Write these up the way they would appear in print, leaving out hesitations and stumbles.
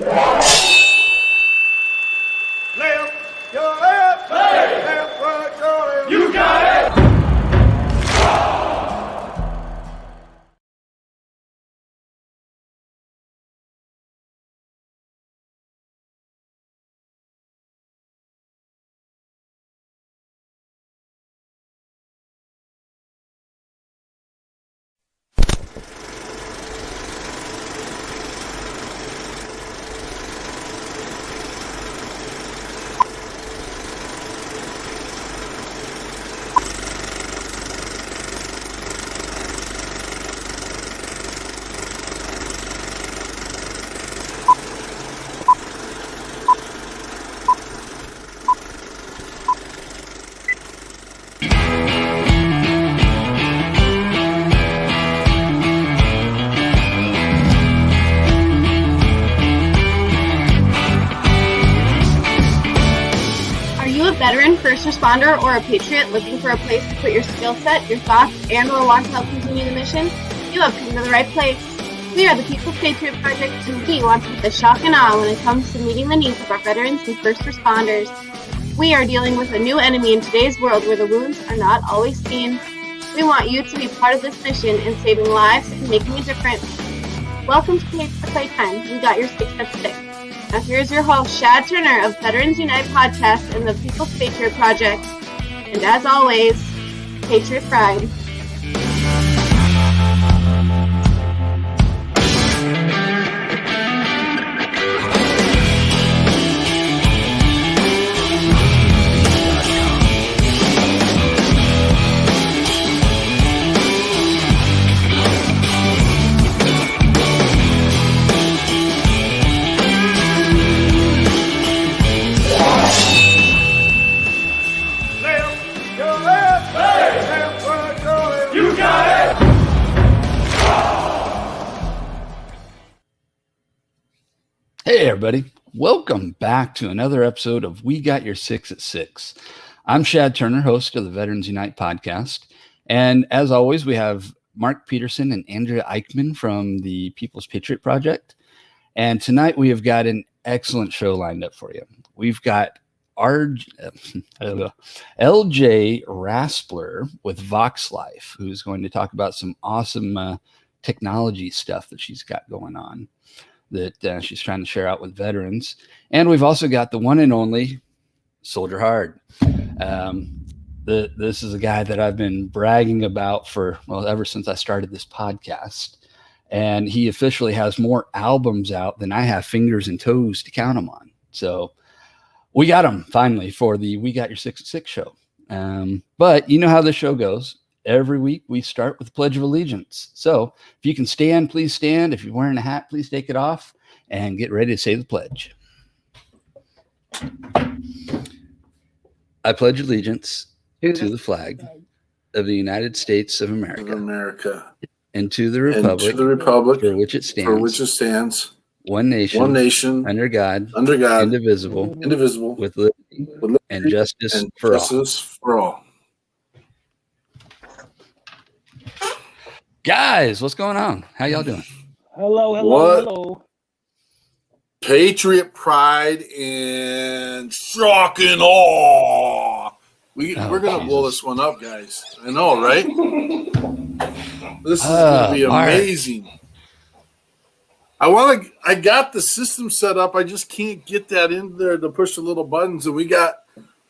Left, your left, left, right, your left. You got it! Veteran, first responder, or a patriot looking for a place to put your skill set, your thoughts, and/or want to help continue the mission? You have come to the right place. We are the People's Patriot Project, and we want to put the shock and awe when it comes to meeting the needs of our veterans and first responders. We are dealing with a new enemy in today's world where the wounds are not always seen. We want you to be part of this mission in saving lives and making a difference. Welcome to Playtime. We got your 6 at 6. Now here's your host, Shad Turner of Veterans Unite Podcast and the People's Patriot Project. And as always, Patriot Pride. Hey everybody, welcome back to another episode of We Got Your 6 at 6. I'm Shad Turner, host of the Veterans Unite podcast. And as always, we have Mark Peterson and Andrea Eichmann from the People's Patriot Project. And tonight we have got an excellent show lined up for you. We've got LJ Raspler with Vox Life, who's going to talk about some awesome technology stuff that she's got going on that she's trying to share out with veterans. And we've also got the one and only Soldier Hard. This is a guy that I've been bragging about ever since I started this podcast. And he officially has more albums out than I have fingers and toes to count them on. So we got him finally for the We Got Your 6 at 6 show. But you know how this show goes. Every week we start with the Pledge of Allegiance. So if you can stand, please stand. If you're wearing a hat, please take it off and get ready to say the pledge. I pledge allegiance to the flag of the United States of America, and to the republic for which it stands, one nation, under God, indivisible, with liberty and justice for all. Guys, what's going on? How y'all doing? Hello. Patriot Pride and shock and awe. We're going to blow this one up, guys. I know, right? This is going to be amazing. I got the system set up. I just can't get that in there to push the little buttons. And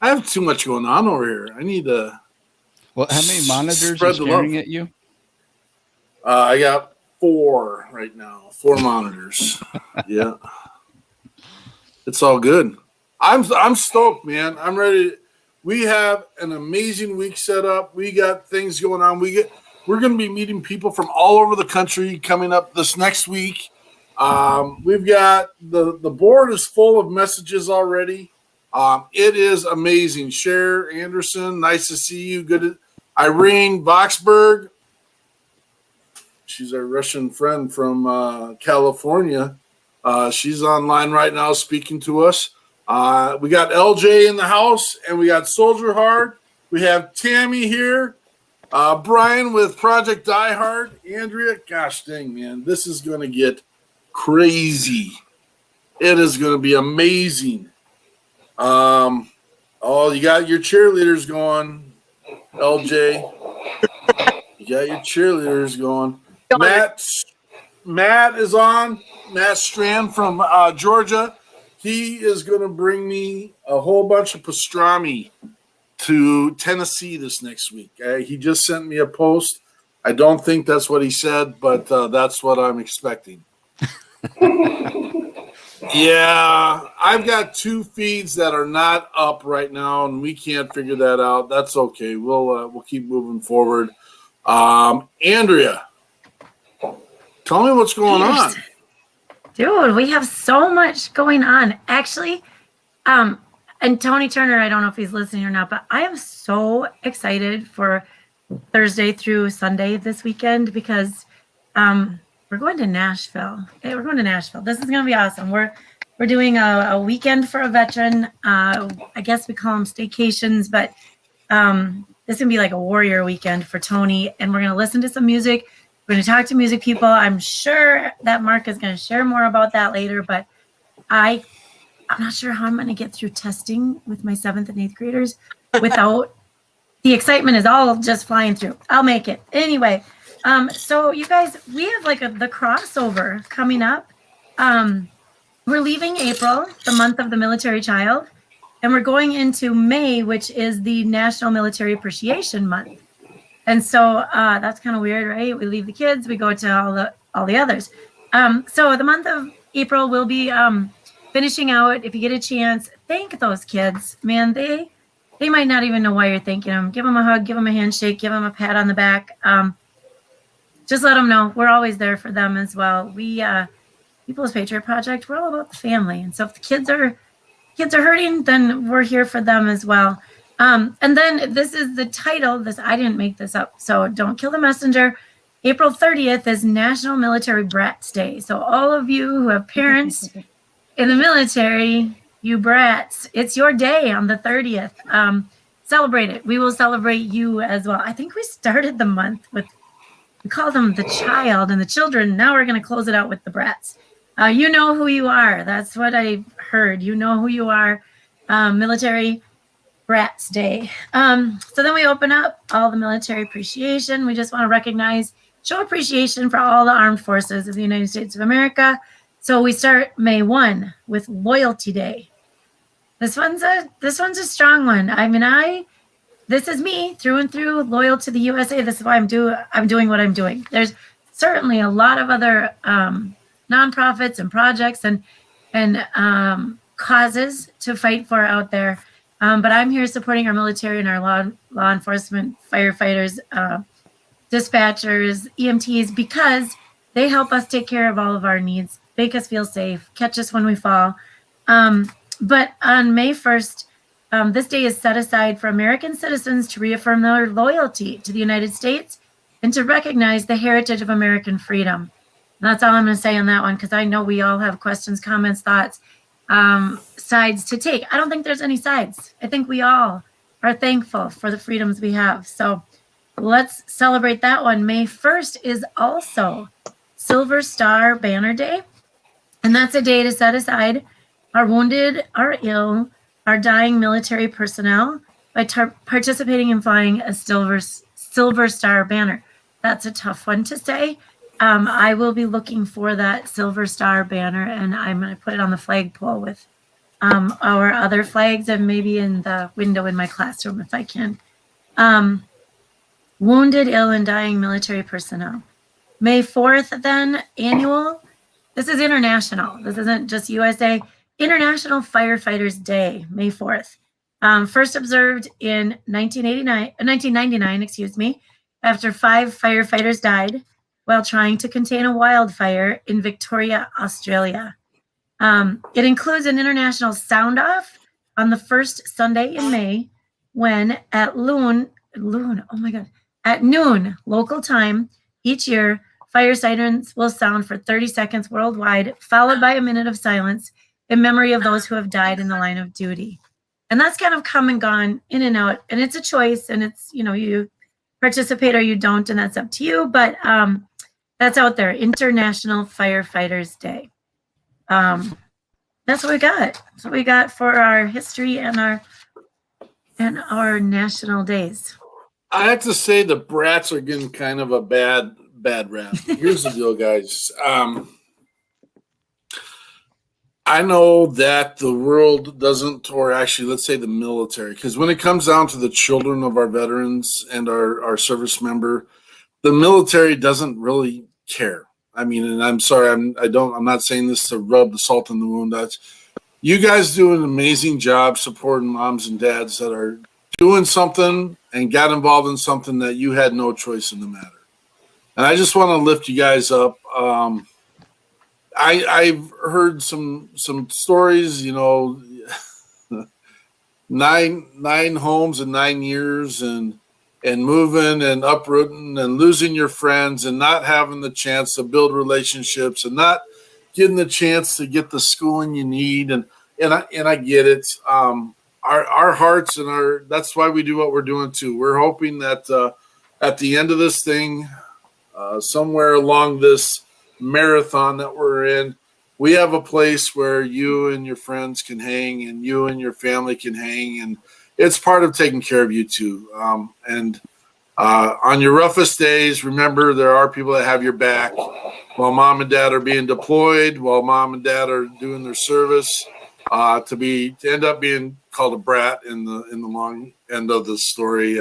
I have too much going on over here. I need to. Well, how many monitors are staring at you? I got 4 right now. 4 monitors. Yeah. It's all good. I'm stoked, man. I'm ready. We have an amazing week set up. We got things going on. We're going to be meeting people from all over the country coming up this next week. We've got the board is full of messages already. It is amazing. Cher Anderson, nice to see you. Good. Irene Voxberg. She's our Russian friend from California. She's online right now speaking to us. We got LJ in the house, and we got Soldier Hard. We have Tammy here. Brian with Project Die Hard. Andrea, gosh dang, man, this is going to get crazy. It is going to be amazing. You got your cheerleaders going, LJ. You got your cheerleaders going. Matt is on. Matt Strand from Georgia. He is going to bring me a whole bunch of pastrami to Tennessee this next week. He just sent me a post. I don't think that's what he said, but that's what I'm expecting. Yeah, I've got 2 feeds that are not up right now, and we can't figure that out. That's okay. We'll keep moving forward. Andrea, tell me what's going on. Dude, we have so much going on. Actually, and Tony Turner, I don't know if he's listening or not, but I am so excited for Thursday through Sunday this weekend because we're going to Nashville. Hey, we're going to Nashville. This is going to be awesome. We're doing a weekend for a veteran. I guess we call them staycations, but this is going to be like a warrior weekend for Tony, and we're going to listen to some music. We're going to talk to music people. I'm sure that Mark is going to share more about that later, but I'm not sure how I'm going to get through testing with my 7th and 8th graders without the excitement is all just flying through. I'll make it. Anyway, so you guys, we have like the crossover coming up. We're leaving April, the month of the military child, and we're going into May, which is the National Military Appreciation Month. And so that's kind of weird, right? We leave the kids, we go to all the others. So the month of April will be finishing out. If you get a chance, thank those kids, man. They might not even know why you're thanking them. Give them a hug, give them a handshake, give them a pat on the back. Just let them know we're always there for them as well. We People's Patriot Project, we're all about the family, and so if the kids are hurting, then we're here for them as well. And then this is the title. I didn't make this up, so don't kill the messenger. April 30th is National Military Brats Day. So all of you who have parents in the military, you brats, it's your day on the 30th. Celebrate it. We will celebrate you as well. I think we started the month with, we call them the child and the children. Now we're going to close it out with the brats. You know who you are. That's what I heard. You know who you are. Military Brats Day. So then we open up all the military appreciation. We just want to recognize, show appreciation for all the armed forces of the United States of America. So we start May 1 with Loyalty Day. This one's a strong one. I mean, this is me through and through, loyal to the USA. This is why I'm doing what I'm doing. There's certainly a lot of other nonprofits and projects and causes to fight for out there. But I'm here supporting our military and our law enforcement, firefighters, dispatchers, EMTs, because they help us take care of all of our needs, make us feel safe, catch us when we fall. But on May 1st, this day is set aside for American citizens to reaffirm their loyalty to the United States and to recognize the heritage of American freedom. And that's all I'm going to say on that one, because I know we all have questions, comments, thoughts, sides to take. I don't think there's any sides. I think we all are thankful for the freedoms we have. So let's celebrate that one. May 1st is also Silver Star Banner Day. And that's a day to set aside our wounded, our ill, our dying military personnel by participating in flying a Silver Star banner. That's a tough one to say. I will be looking for that Silver Star banner, and I'm going to put it on the flagpole with our other flags and maybe in the window in my classroom if I can. Wounded, ill, and dying military personnel. May 4th, then, annual. This is international. This isn't just USA. International Firefighters Day, May 4th. First observed in 1999, after 5 firefighters died while trying to contain a wildfire in Victoria, Australia. It includes an international sound-off on the first Sunday in May when at noon local time each year, fire sirens will sound for 30 seconds worldwide, followed by a minute of silence in memory of those who have died in the line of duty. And that's kind of come and gone, in and out, and it's a choice, and it's, you participate or you don't, and that's up to you, but that's out there, International Firefighters Day. that's what we got. That's what we got for our history and our national days. I have to say the brats are getting kind of a bad rap. Here's the deal, guys. I know that the world doesn't, or actually, let's say the military, because when it comes down to the children of our veterans and our service member, the military doesn't really care. I mean, and I'm sorry, I'm not saying this to rub the salt in the wound. That's, you guys do an amazing job supporting moms and dads that are doing something and got involved in something that you had no choice in the matter. And I just want to lift you guys up. I've heard some stories, you know, 9 homes in 9 years and moving and uprooting and losing your friends and not having the chance to build relationships and not getting the chance to get the schooling you need. And I get it. Our hearts and that's why we do what we're doing too. We're hoping that at the end of this thing, somewhere along this marathon that we're in, we have a place where you and your friends can hang and you and your family can hang, and it's part of taking care of you too. And on your roughest days, remember there are people that have your back while mom and dad are being deployed, while mom and dad are doing their service. To end up being called a brat in the long end of the story,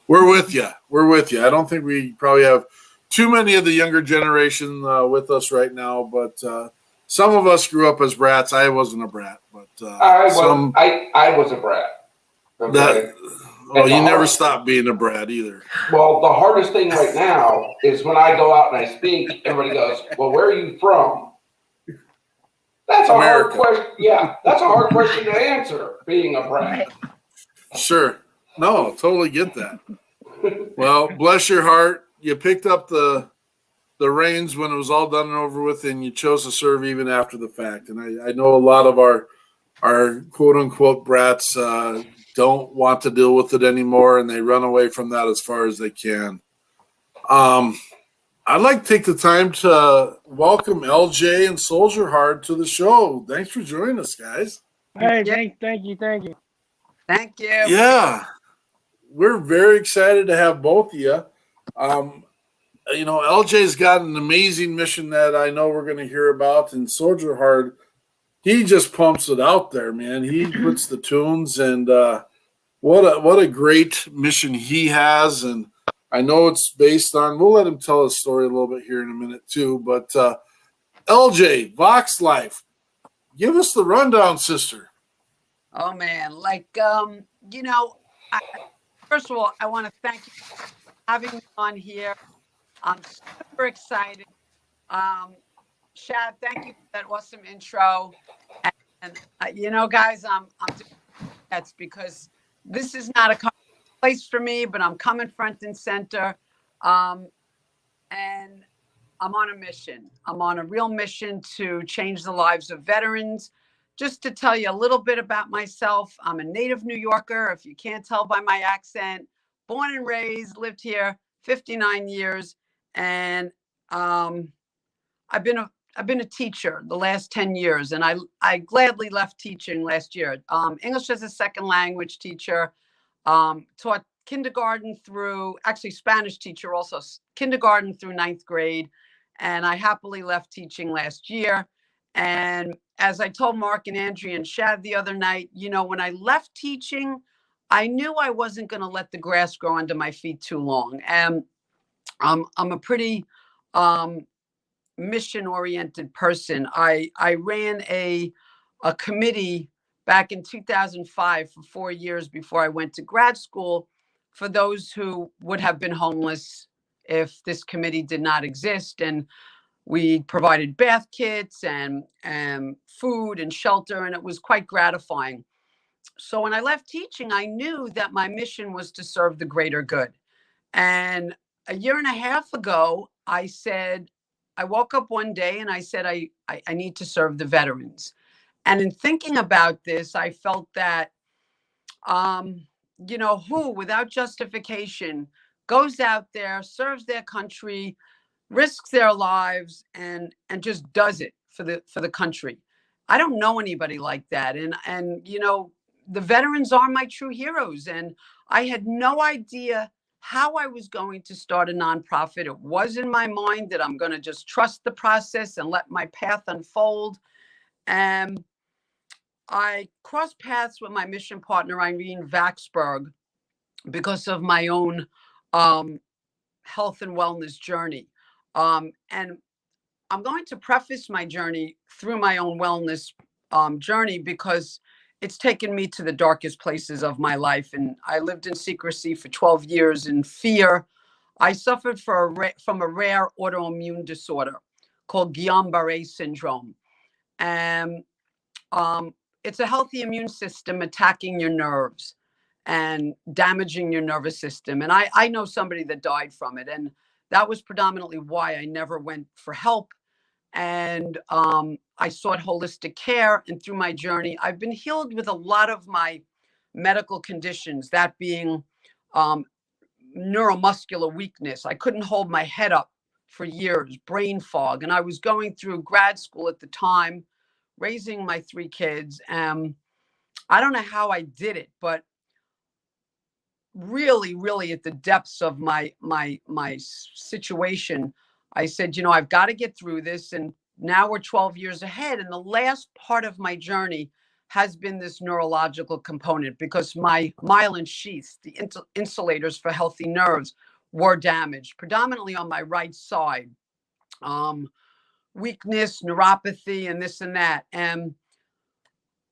we're with you. We're with you. I don't think we probably have too many of the younger generation with us right now, but some of us grew up as brats. I wasn't a brat, but I was a brat. Okay? You never stopped being a brat either. Well, the hardest thing right now is when I go out and I speak, everybody goes, "Well, where are you from?" That's a America. hard question. Yeah, that's a hard question to answer, being a brat. Sure. No, totally get that. Well, bless your heart. You picked up the reins when it was all done and over with, and you chose to serve even after the fact. And I know a lot of our quote unquote brats don't want to deal with it anymore, and they run away from that as far as they can. I'd like to take the time to welcome LJ and Soldier Hard to the show. Thanks for joining us, guys. Hey, thank you. Thank you. Yeah, we're very excited to have both of you. You know, LJ's got an amazing mission that I know we're going to hear about, and Soldier Hard, he just pumps it out there, man. He puts the tunes, and what a great mission he has. And I know it's based on, we'll let him tell his story a little bit here in a minute too, but LJ, Vox Life, give us the rundown, sister. Oh man, you know, first of all, I want to thank you for having me on here. I'm super excited. Shad, thank you for that awesome intro. And you know, guys, I'm doing that's because this is not a place for me, but I'm coming front and center. And I'm on a mission. I'm on a real mission to change the lives of veterans. Just to tell you a little bit about myself, I'm a native New Yorker, if you can't tell by my accent. Born and raised, lived here 59 years, and I've been a teacher the last 10 years, and I gladly left teaching last year. English as a second language teacher, taught kindergarten through, actually Spanish teacher also, kindergarten through 9th grade, and I happily left teaching last year. And as I told Mark and Andrea and Shad the other night, you know, when I left teaching, I knew I wasn't going to let the grass grow under my feet too long. And I'm a pretty mission-oriented person. I ran a committee back in 2005 for 4 years before I went to grad school for those who would have been homeless if this committee did not exist. And we provided bath kits and food and shelter, and it was quite gratifying. So when I left teaching, I knew that my mission was to serve the greater good. And a year and a half ago, I said, I woke up one day and I said, I need to serve the veterans. And in thinking about this, I felt that, you know, who without justification goes out there, serves their country, risks their lives, and just does it for the country. I don't know anybody like that. And you know, the veterans are my true heroes. And I had no idea how I was going to start a nonprofit. It was in my mind that I'm going to just trust the process and let my path unfold. And I crossed paths with my mission partner, Irene Vaxberg, because of my own health and wellness journey. And I'm going to preface my journey through my own wellness journey because it's taken me to the darkest places of my life. And I lived in secrecy for 12 years in fear. I suffered from a rare autoimmune disorder called Guillain-Barré syndrome. And it's a healthy immune system attacking your nerves and damaging your nervous system. And I know somebody that died from it. And that was predominantly why I never went for help. And I sought holistic care. And through my journey, I've been healed with a lot of my medical conditions, that being neuromuscular weakness. I couldn't hold my head up for years, brain fog. And I was going through grad school at the time, raising my 3 kids. I don't know how I did it, but really, really at the depths of my situation, I said, you know, I've got to get through this. And now we're 12 years ahead. And the last part of my journey has been this neurological component because my myelin sheaths, the insulators for healthy nerves, were damaged, predominantly on my right side. Weakness, neuropathy, and this and that. And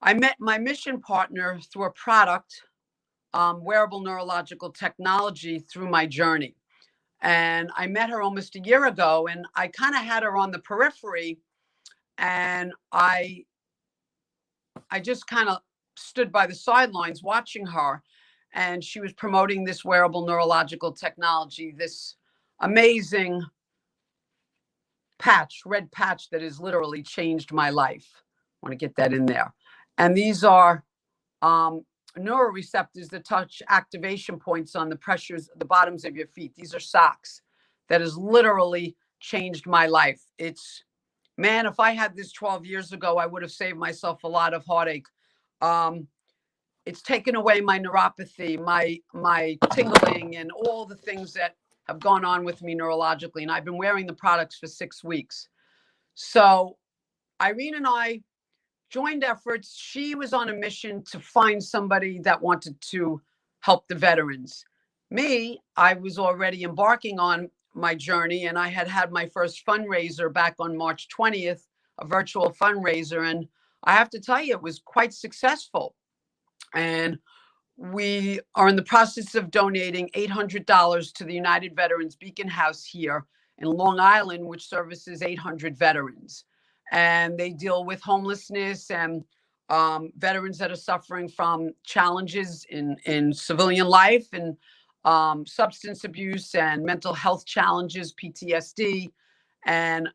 I met my mission partner through a product, wearable neurological technology, through my journey. And I met her almost a year ago, and I kind of had her on the periphery. And I just kind of stood by the sidelines watching her. And she was promoting this wearable neurological technology, this amazing patch, red patch that has literally changed my life. I want to get that in there. And these are neuroreceptors that touch activation points on the pressures, the bottoms of your feet. These are socks that has literally changed my life. It's, man, if I had this 12 years ago, I would have saved myself a lot of heartache. It's taken away my neuropathy, my tingling, and all the things that have gone on with me neurologically. And I've been wearing the products for 6 weeks. So Irene and I joined efforts. She was on a mission to find somebody that wanted to help the veterans. Me, I was already embarking on my journey, and I had had my first fundraiser back on March 20th, a virtual fundraiser. And I have to tell you, it was quite successful. And we are in the process of donating $800 to the United Veterans Beacon House here in Long Island, which services 800 veterans. And they deal with homelessness and veterans that are suffering from challenges in civilian life and substance abuse and mental health challenges, PTSD. And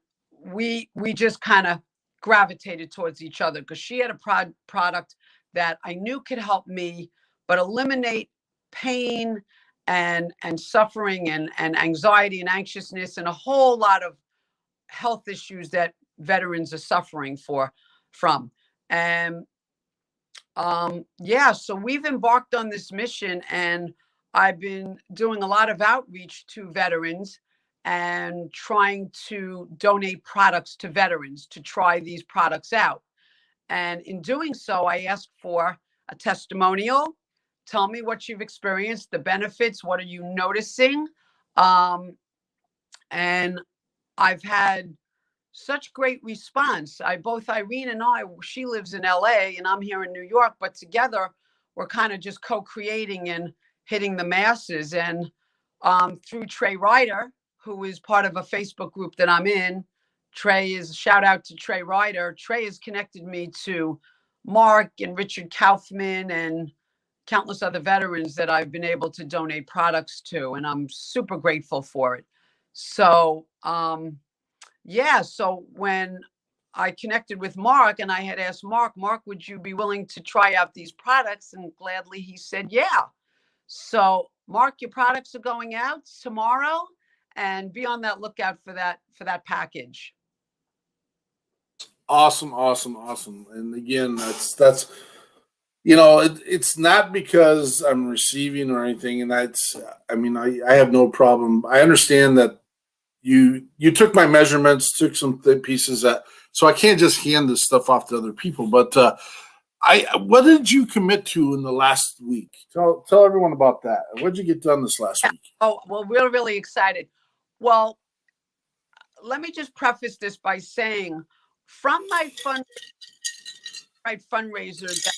we just kind of gravitated towards each other because she had a product that I knew could help me, but eliminate pain and suffering and anxiety and anxiousness and a whole lot of health issues that veterans are suffering from. And so we've embarked on this mission, and I've been doing a lot of outreach to veterans and trying to donate products to veterans to try these products out. And in doing so, I asked for a testimonial. Tell me what you've experienced, the benefits, what are you noticing? And I've had such great response. Both Irene and I, she lives in LA and I'm here in New York, but together we're kind of just co-creating and hitting the masses. And through Trey Ryder, who is part of a Facebook group that I'm in, shout out to Trey Ryder. Trey has connected me to Mark and Richard Kaufman and countless other veterans that I've been able to donate products to. And I'm super grateful for it. So, so when I connected with Mark and I had asked Mark, would you be willing to try out these products? And gladly he said, yeah. So Mark, your products are going out tomorrow, and be on that lookout for that package. Awesome. And again, that's it's not because I'm receiving or anything, and I have no problem. I understand that you took my measurements, took some pieces so I can't just hand this stuff off to other people. But what did you commit to in the last week? Tell everyone about that. What did you get done this last week? Oh, well, we're really excited. Well, let me just preface this by saying, from my fundraiser,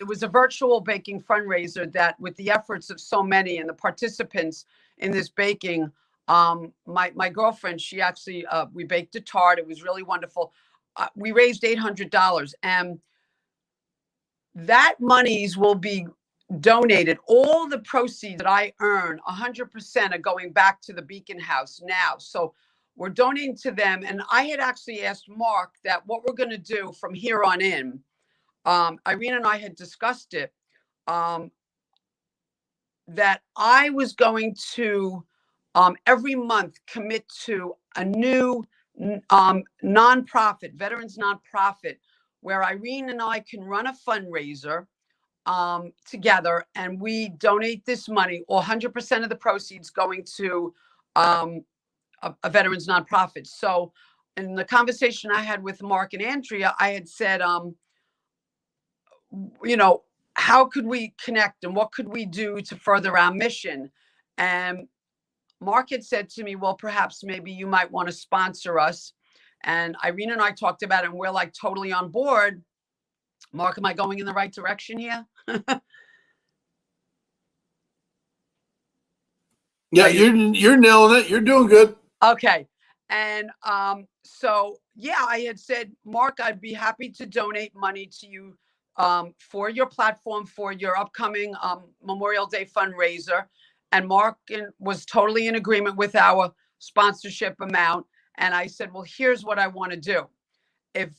it was a virtual baking fundraiser that, with the efforts of so many and the participants in this baking, my girlfriend, she actually, we baked a tart. It was really wonderful. We raised $800, and that monies will be donated. All the proceeds that I earn, 100% are going back to the Beacon House now. So we're donating to them. And I had actually asked Mark that what we're going to do from here on in, Irene and I had discussed it, that I was going to every month commit to a new nonprofit, veterans nonprofit, where Irene and I can run a fundraiser together, and we donate this money, or 100% of the proceeds going to a veterans nonprofit. So in the conversation I had with Mark and Andrea, I had said, how could we connect and what could we do to further our mission? And Mark had said to me, well, perhaps maybe you might want to sponsor us. And Irene and I talked about it, and we're like totally on board. Mark, am I going in the right direction here? Yeah, you're nailing it. You're doing good. Okay. And so, yeah, I had said, Mark, I'd be happy to donate money to you for your platform, for your upcoming Memorial Day fundraiser. And Mark was totally in agreement with our sponsorship amount. And I said, well, here's what I want to do. If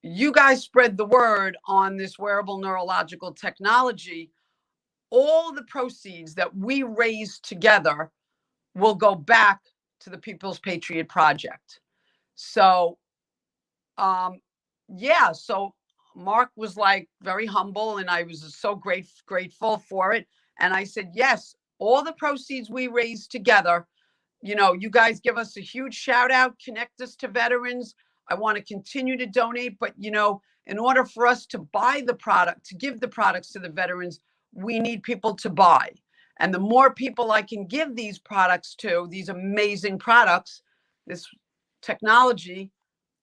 you guys spread the word on this wearable neurological technology, all the proceeds that we raise together will go back to the People's Patriot Project. So, so Mark was like very humble, and I was so grateful for it. And I said, yes, all the proceeds we raise together, you guys give us a huge shout out, connect us to veterans. I want to continue to donate, but in order for us to buy the product, to give the products to the veterans, we need people to buy. And the more people I can give these products to, these amazing products, this technology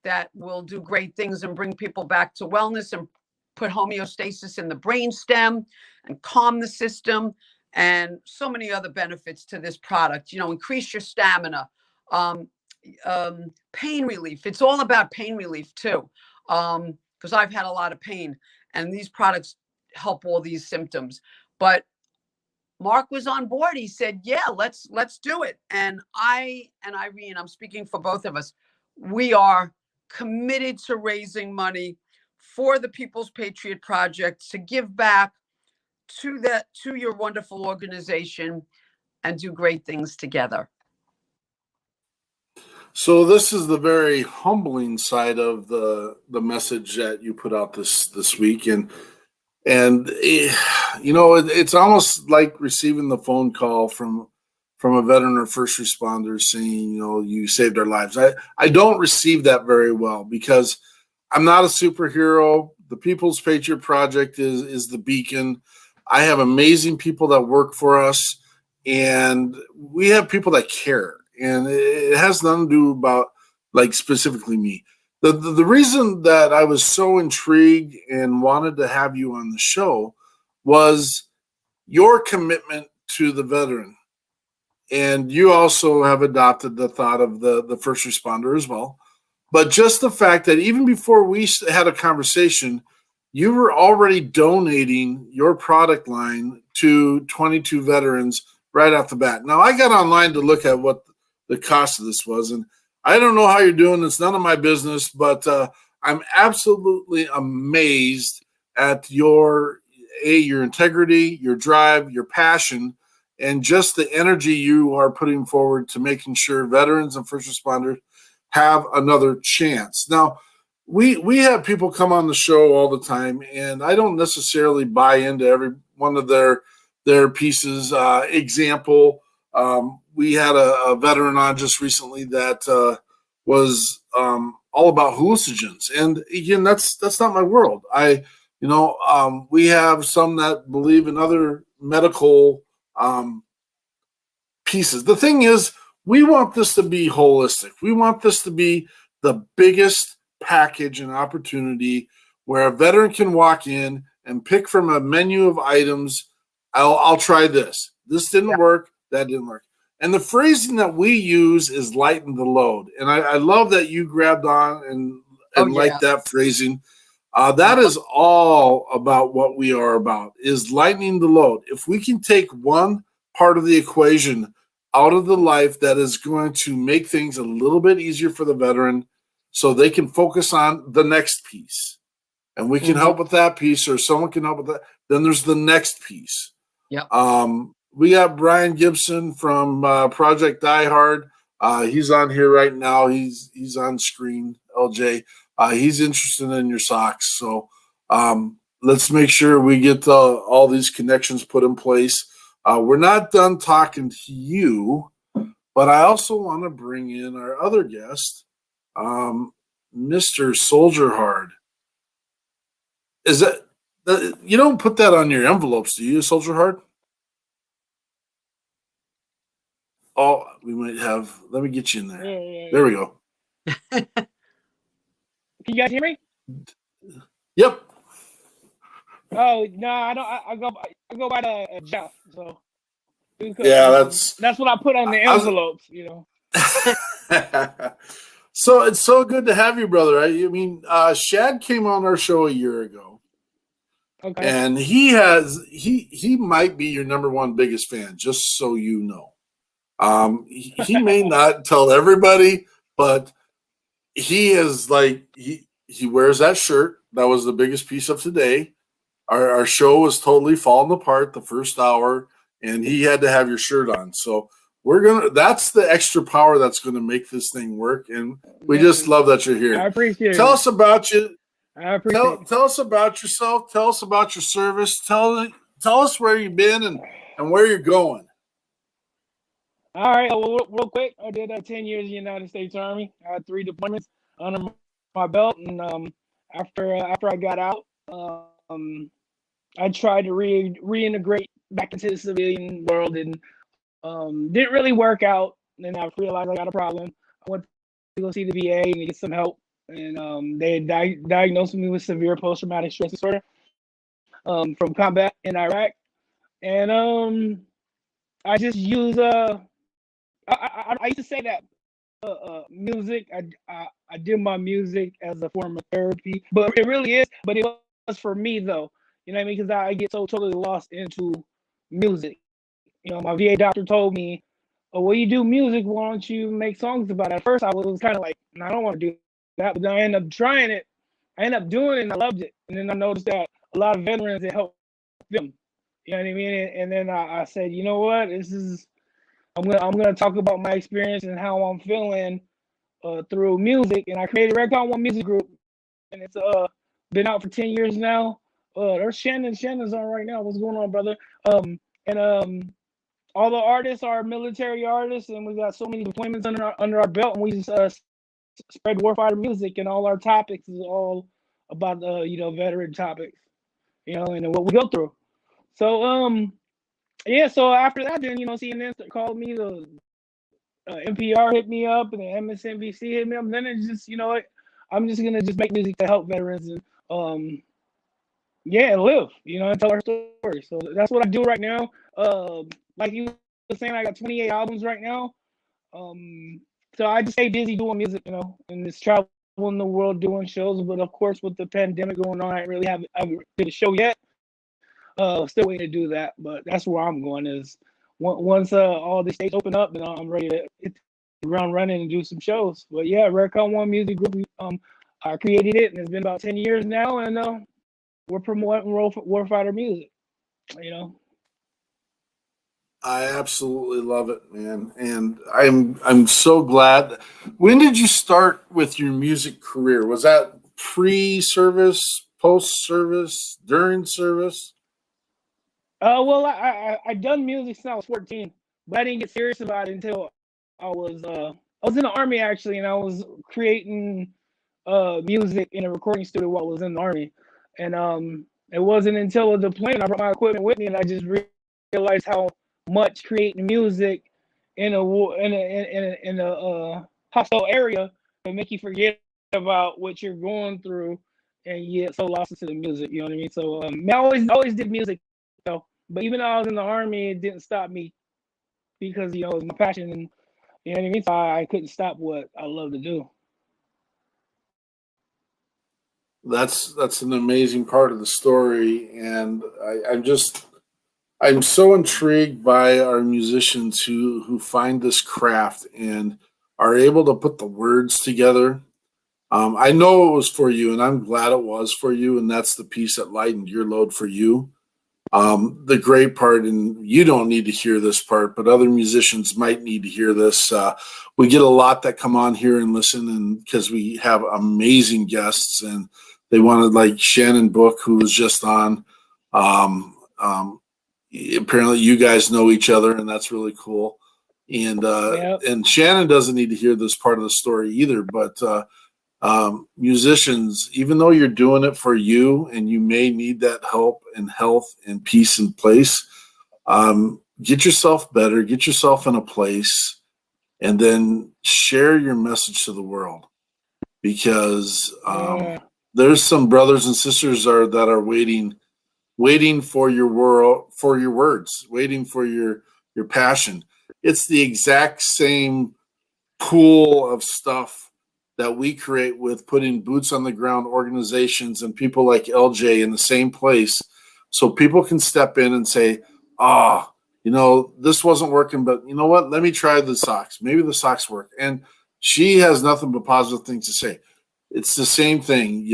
that will do great things and bring people back to wellness and put homeostasis in the brainstem and calm the system, and so many other benefits to this product, increase your stamina, pain relief. It's all about pain relief too, because I've had a lot of pain, and these products help all these symptoms. But Mark was on board. He said, yeah, let's do it. And I and Irene, I'm speaking for both of us, we are committed to raising money for the People's Patriot Project to give back to your wonderful organization and do great things together. So this is the very humbling side of the message that you put out this week, and it's almost like receiving the phone call from a veteran or first responder saying, you saved our lives. I don't receive that very well, because I'm not a superhero. The People's Patriot Project is the beacon. I have amazing people that work for us, and we have people that care. And it has nothing to do about like specifically me. The reason that I was so intrigued and wanted to have you on the show was your commitment to the veteran. And you also have adopted the thought of the first responder as well. But just the fact that even before we had a conversation, you were already donating your product line to 22 veterans right off the bat. Now, I got online to look at what the cost of this was, and I don't know how you're doing. It's none of my business, but I'm absolutely amazed at your integrity, your drive, your passion, and just the energy you are putting forward to making sure veterans and first responders have another chance. Now, we have people come on the show all the time, and I don't necessarily buy into every one of their pieces. Example, we had a veteran on just recently that was all about hallucinogens, and again, that's not my world. We have some that believe in other medical pieces. The thing is, we want this to be holistic. We want this to be the biggest package and opportunity where a veteran can walk in and pick from a menu of items. I'll try this. This didn't work. That didn't work. And the phrasing that we use is lighten the load. And I love that you grabbed on and like that phrasing. That is all about what we are about, is lightening the load. If we can take one part of the equation out of the life that is going to make things a little bit easier for the veteran so they can focus on the next piece, and we can help with that piece, or someone can help with that, then there's the next piece. Yep. We got Brian Gibson from Project Die Hard. He's on here right now. He's on screen, LJ. He's interested in your socks. So let's make sure we get all these connections put in place. We're not done talking to you, but I also want to bring in our other guest, Mr. Soldier Hard. Is that you don't put that on your envelopes, do you, Soldier Hard? Oh, we might have. Let me get you in there. Yeah. There we go. Can you guys hear me? Yep. Oh no, I don't. I go by the Jeff. So yeah, that's what I put on the envelopes. So it's so good to have you, brother. I mean, Shad came on our show a year ago. Okay. And he might be your number one biggest fan, just so you know. He may not tell everybody, but he is like he wears that shirt. That was the biggest piece of today. Our show was totally falling apart the first hour, and he had to have your shirt on. So that's the extra power that's gonna make this thing work. And we just love that you're here. I appreciate it. Tell us about you. I appreciate it. Tell us about yourself. Tell us about your service. Tell us where you've been and where you're going. All right. Well, real quick, I did 10 years in the United States Army. I had 3 deployments under my belt, and after I got out, I tried to reintegrate back into the civilian world, and didn't really work out. And I realized I got a problem. I went to go see the VA and get some help, and they diagnosed me with severe post-traumatic stress disorder from combat in Iraq, and I just use I used to say that music. I did my music as a form of therapy, but it really is. But it was for me though, you know what I mean? Because I get so totally lost into music. You know, my VA doctor told me, "Oh, well, you do music. Why don't you make songs about it?" At first, I was kind of like, "No, I don't want to do that." But then I ended up trying it. I ended up doing it, and I loved it. And then I noticed that a lot of veterans, it helped them. You know what I mean? And then I said, you know what? I'm gonna talk about my experience and how I'm feeling through music. And I created Redcon One Music Group, and it's been out for 10 years now. There's Shannon's on right now. What's going on, brother? All the artists are military artists, and we got so many deployments under our belt, and we just spread warfighter music, and all our topics is all about veteran topics, and what we go through. So yeah, so after that, then CNN called me, the NPR hit me up, and the MSNBC hit me up. And then it's just I'm just gonna just make music to help veterans and live, and tell our story. So that's what I do right now. Like you were saying, I got 28 albums right now. So I just stay busy doing music, and just traveling the world doing shows. But of course, with the pandemic going on, I haven't did a show yet. Still waiting to do that, but that's where I'm going. Is once all the states open up, and I'm ready to hit the ground running and do some shows. But yeah, Redcon One Music Group, I created it, and it's been about 10 years now, and we're promoting warfighter music. I absolutely love it, man, and I'm so glad. When did you start with your music career? Was that pre-service, post-service, during service? Well, I done music since I was 14, but I didn't get serious about it until I was in the army actually, and I was creating music in a recording studio while I was in the army, and it wasn't until the deployment I brought my equipment with me, and I just realized how much creating music in a hostile area can make you forget about what you're going through, and you get so lost into the music. You know what I mean? So I always did music though. But even though I was in the army, it didn't stop me because it was my passion, and you know what I mean. So I couldn't stop what I love to do. That's an amazing part of the story, and I'm so intrigued by our musicians who find this craft and are able to put the words together. I know it was for you, and I'm glad it was for you, and that's the piece that lightened your load for you. The great part, and you don't need to hear this part, but other musicians might need to hear this. We get a lot that come on here and listen, and because we have amazing guests, and they wanted, like Shannon Book, who was just on. Apparently, you guys know each other, and that's really cool. And Yep. and Shannon doesn't need to hear this part of the story either, but. Musicians, even though you're doing it for you and you may need that help and health and peace and place, get yourself better, get yourself in a place, and then share your message to the world, because there's some brothers and sisters that are waiting for your words, waiting for your passion. It's the exact same pool of stuff that we create with putting boots on the ground organizations and people like LJ in the same place, so people can step in and say, this wasn't working, but you know what? Let me try the socks. Maybe the socks work. And she has nothing but positive things to say. It's the same thing.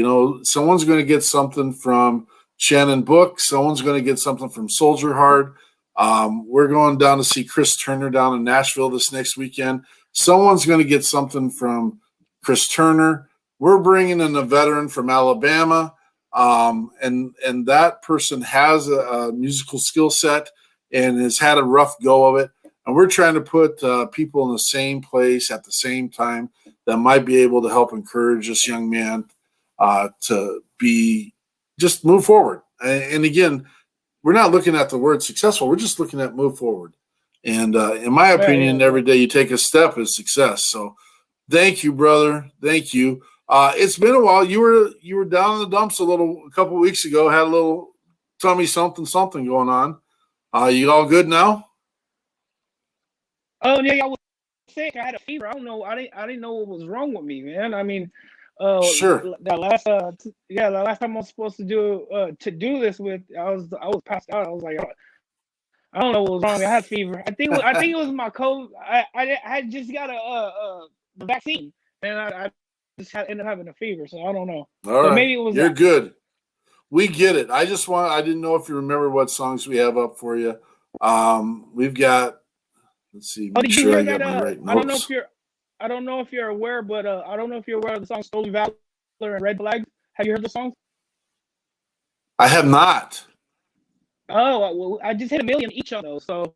Someone's going to get something from Shannon Book. Someone's going to get something from Soldier Hard. We're going down to see Chris Turner down in Nashville this next weekend. Someone's going to get something from Chris Turner. We're bringing in a veteran from Alabama, and that person has a musical skill set and has had a rough go of it. And we're trying to put people in the same place at the same time that might be able to help encourage this young man to just move forward. And again, we're not looking at the word successful. We're just looking at move forward. And in my opinion, every day you take a step is success. So thank you, brother. Thank you. It's been a while. You were down in the dumps a couple of weeks ago. Had a little tummy something going on. You all good now? Oh yeah, I was sick. I had a fever. I don't know. I didn't know what was wrong with me, man. I mean, Sure. the last time I was supposed to do this with, I was passed out. I was like, I don't know what was wrong. I had fever. I think it was my COVID. I just got the vaccine, and I just ended up having a fever. So I don't know. All right. Maybe it was. You're good. We get it. I didn't know if you remember what songs we have up for you. We've got. Let's see. Make sure I got my right notes. I don't know if you're aware, but I don't know if you're aware of the song "Stolen Valor" and "Red Flag." Have you heard the songs? I have not. Oh well, I just hit 1 million each of those, so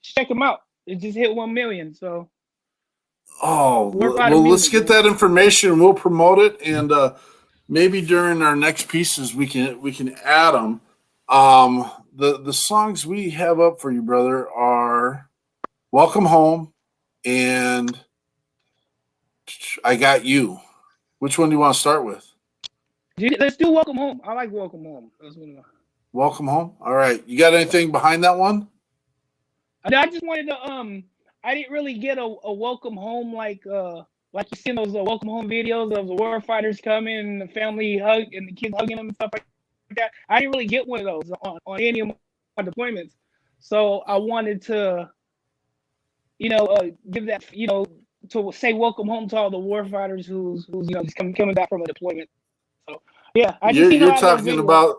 check them out. It just hit 1 million, so. Oh well, let's get that information. We'll promote it, and maybe during our next pieces we can add them. The songs we have up for you, brother, are "Welcome Home" and "I Got You." Which one do you want to start with? Let's do "Welcome Home." I like "Welcome Home." That's one. Welcome Home. All right. You got anything behind that one? I just wanted to I didn't really get a welcome home like you see in those welcome home videos of the war fighters coming and the family hug and the kids hugging them and stuff like that. I didn't really get one of those on any of my deployments. So I wanted to give that, to say welcome home to all the war fighters who's just coming back from a deployment. So yeah, you're talking about.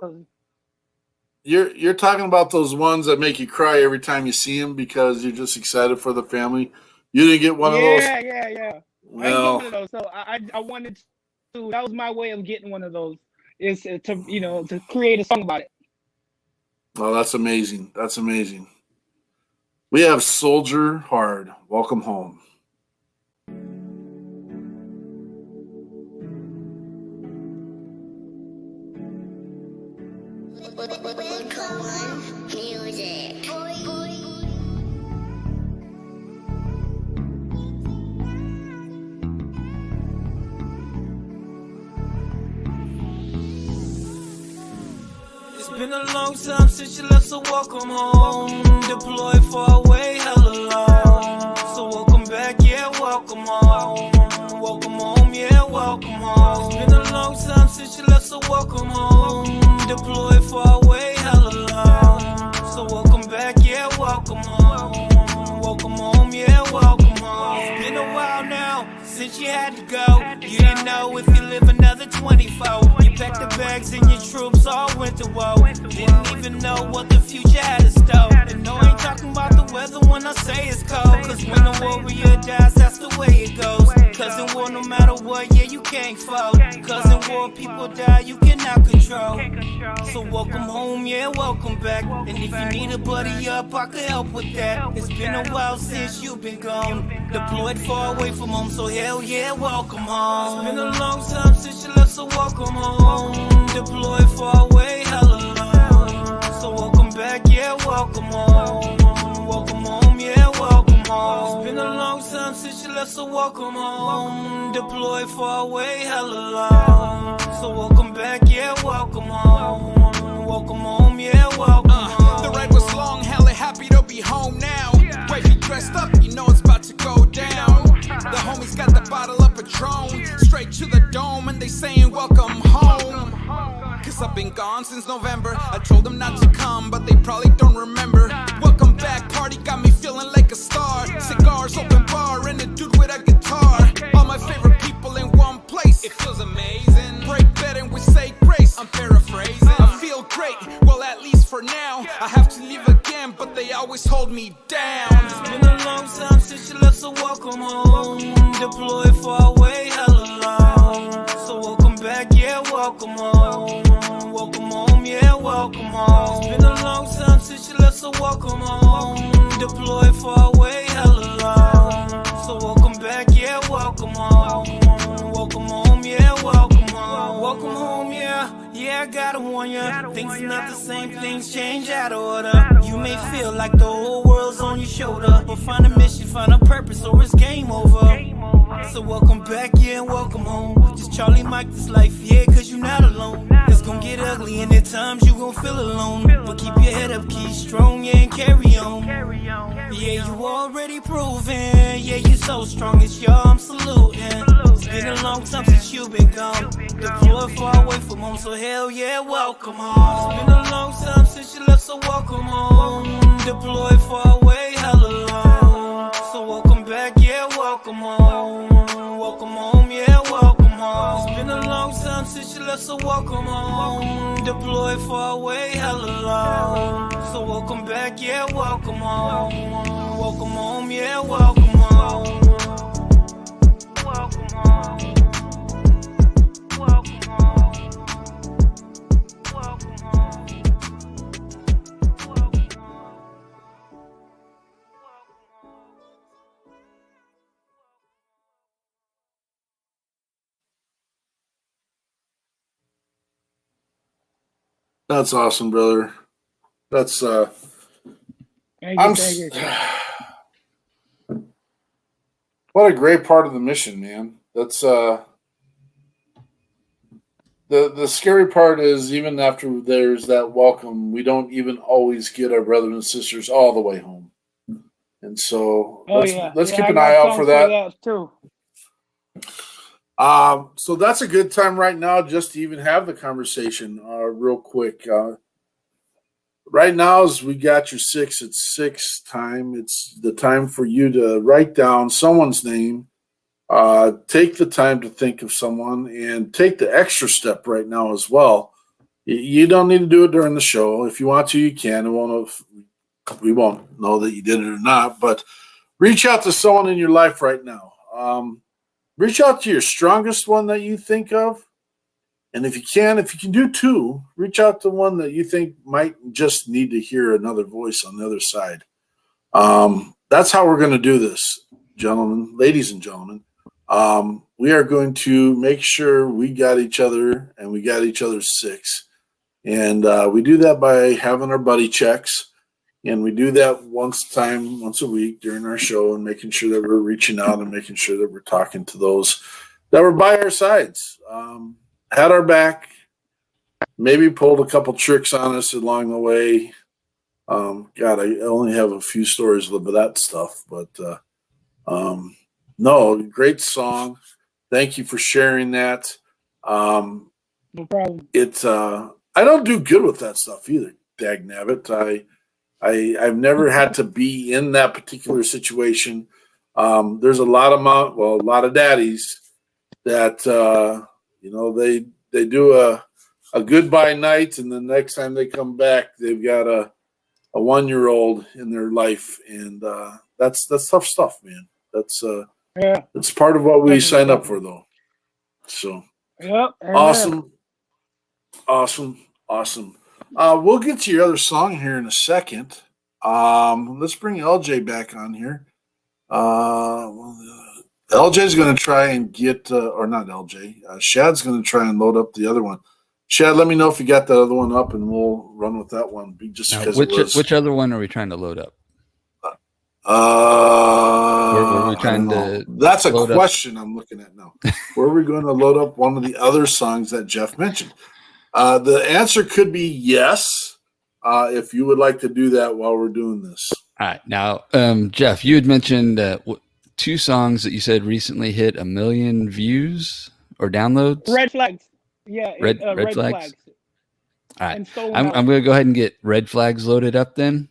You're talking about those ones that make you cry every time you see them because you're just excited for the family. You didn't get one of those? Yeah. Well, I didn't get one of those, so I wanted That was my way of getting one of those. Is to create a song about it. Oh, that's amazing. That's amazing. We have Soldier Hard. Welcome home. Music. It's been a long time since you left, so welcome home. Deployed far away, hella long. So welcome back, yeah, welcome home. Welcome home, yeah, welcome home. It's been a long time since you left, so welcome home. Deployed far away, hella long. So welcome back, yeah, welcome home. Welcome home, yeah, welcome home. It's been a while now since you had to go. You didn't know if you live another 24. You packed the bags and your troops all went to war. Didn't even know what the future had in store. And no, I ain't talking about the weather when I say it's cold. Cause when a warrior dies, that's the way it goes. Cause in war, no matter what, yeah, you can't fold. Cause in war, people die, you cannot control. So welcome home, yeah, welcome back. And if you need a buddy up, I could help with that. It's been a while since you've been gone. Deployed far away from home, so hell yeah, welcome home. It's been a long time since you left, so welcome home. Deployed far away, hella long. So welcome back, yeah, welcome home. Welcome home, yeah, welcome home. It's been a long time since you left, so welcome home. Deployed far away, hella long. So welcome back, yeah, welcome home. Welcome home, yeah, welcome home. The ride was long, hella happy to be home now. Wifey dressed up, you know it's about to go down. The homies got the bottle of Patron, straight to the dome, and they saying welcome home. Cause I've been gone since November. I told them not to come, but they probably don't remember. Welcome back, party got me feeling like a star. Cigars, open bar, and a dude with a guitar. All my favorite people in one place, it feels amazing. Break bed and we say grace, I'm paraphrasing. I feel great, well at least for now. I have to leave again, but they always hold me down. It's been a long time since you left, so welcome home. Deployed far away, hella long. So welcome back, yeah, welcome home. Welcome home, yeah, welcome home. It's been a long time since you left, so welcome home. Deployed far away, hella long. So welcome back, yeah, welcome home. Welcome home, yeah, welcome home. Welcome home, yeah. Yeah, I gotta warn ya. Things are not the same, things change out of order. You may feel like the whole world's on your shoulder, but find a mission, find a purpose, or it's game over. So welcome back, yeah, welcome home. Just Charlie Mike this life, yeah, cause you're not alone. It's gonna get ugly and at times you gon' feel alone. But keep your head up, keep strong, yeah, and carry on. Yeah, you already proven, yeah, you're so strong, it's your I'm saluting. It's been a long time since you've been gone. Deployed far away from home, so hell yeah, welcome home. It's been a long time since you left, so welcome home. Deployed far away, hella long. So welcome back, yeah, welcome home. Welcome home, yeah, welcome home. It's been a long time since you left, so welcome home. Deployed far away, hella long. So welcome back, yeah, welcome home. Welcome home, yeah, welcome home. Welcome home. Welcome home. Welcome home. Welcome home. That's awesome, brother. That's Thank you. what a great part of the mission, man. That's the scary part is even after there's that welcome, we don't even always get our brothers and sisters all the way home. And so let's keep an eye out for that. Too. So that's a good time right now just to even have the conversation real quick. Right now, as we got your 6 at 6 time, it's the time for you to write down someone's name. Take the time to think of someone and take the extra step right now as well. You don't need to do it during the show. If you want to, you can. We won't know that you did it or not, but reach out to someone in your life right now. reach out to your strongest one that you think of. And if you can do two, reach out to one that you think might just need to hear another voice on the other side. That's how we're going to do this, gentlemen, ladies and gentlemen. We are going to make sure we got each other and we got each other's six. And we do that by having our buddy checks. And we do that once a week during our show and making sure that we're reaching out and making sure that we're talking to those that were by our sides, had our back, maybe pulled a couple tricks on us along the way. God, I only have a few stories of that stuff, but no, great song. Thank you for sharing that. No problem. It's I don't do good with that stuff either, dag nabbit. I've never had to be in that particular situation. There's a lot of daddies that they do a goodbye night, and the next time they come back, they've got a 1-year-old in their life, and that's tough stuff, man. That's part of what we sign up for, though. So, yep. Awesome. We'll get to your other song here in a second. Let's bring LJ back on here. LJ's going to try and get, or not LJ, Shad's going to try and load up the other one. Shad, let me know if you got that other one up, and we'll run with that one. Just now, because which other one are we trying to load up? Were we trying to? That's a question I'm looking at now. Where are we going to load up one of the other songs that Jeff mentioned? The answer could be yes, if you would like to do that while we're doing this. All right. Now, Jeff, you had mentioned 2 songs that you said recently hit 1 million views or downloads. Red Flags. Yeah. Red Flags. All right. I'm going to go ahead and get Red Flags loaded up then,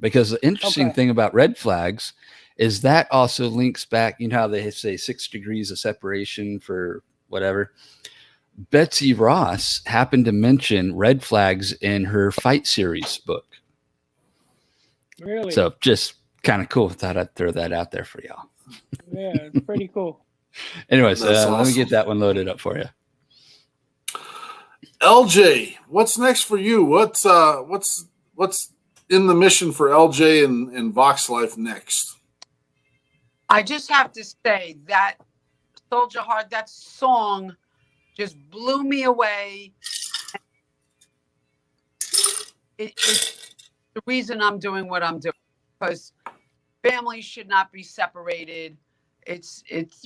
because the interesting thing about Red Flags is that also links back, you know how they say 6 degrees of separation for whatever. Betsy Ross happened to mention Red Flags in her Fight Series book. Really? So just kind of cool. Thought I'd throw that out there for y'all. Yeah, it's pretty cool. Anyways, awesome. Let me get that one loaded up for you. LJ, what's next for you? What's in the mission for LJ and Vox Life next? I just have to say that Soldier Heart, that song just blew me away. It's the reason I'm doing what I'm doing, because families should not be separated. It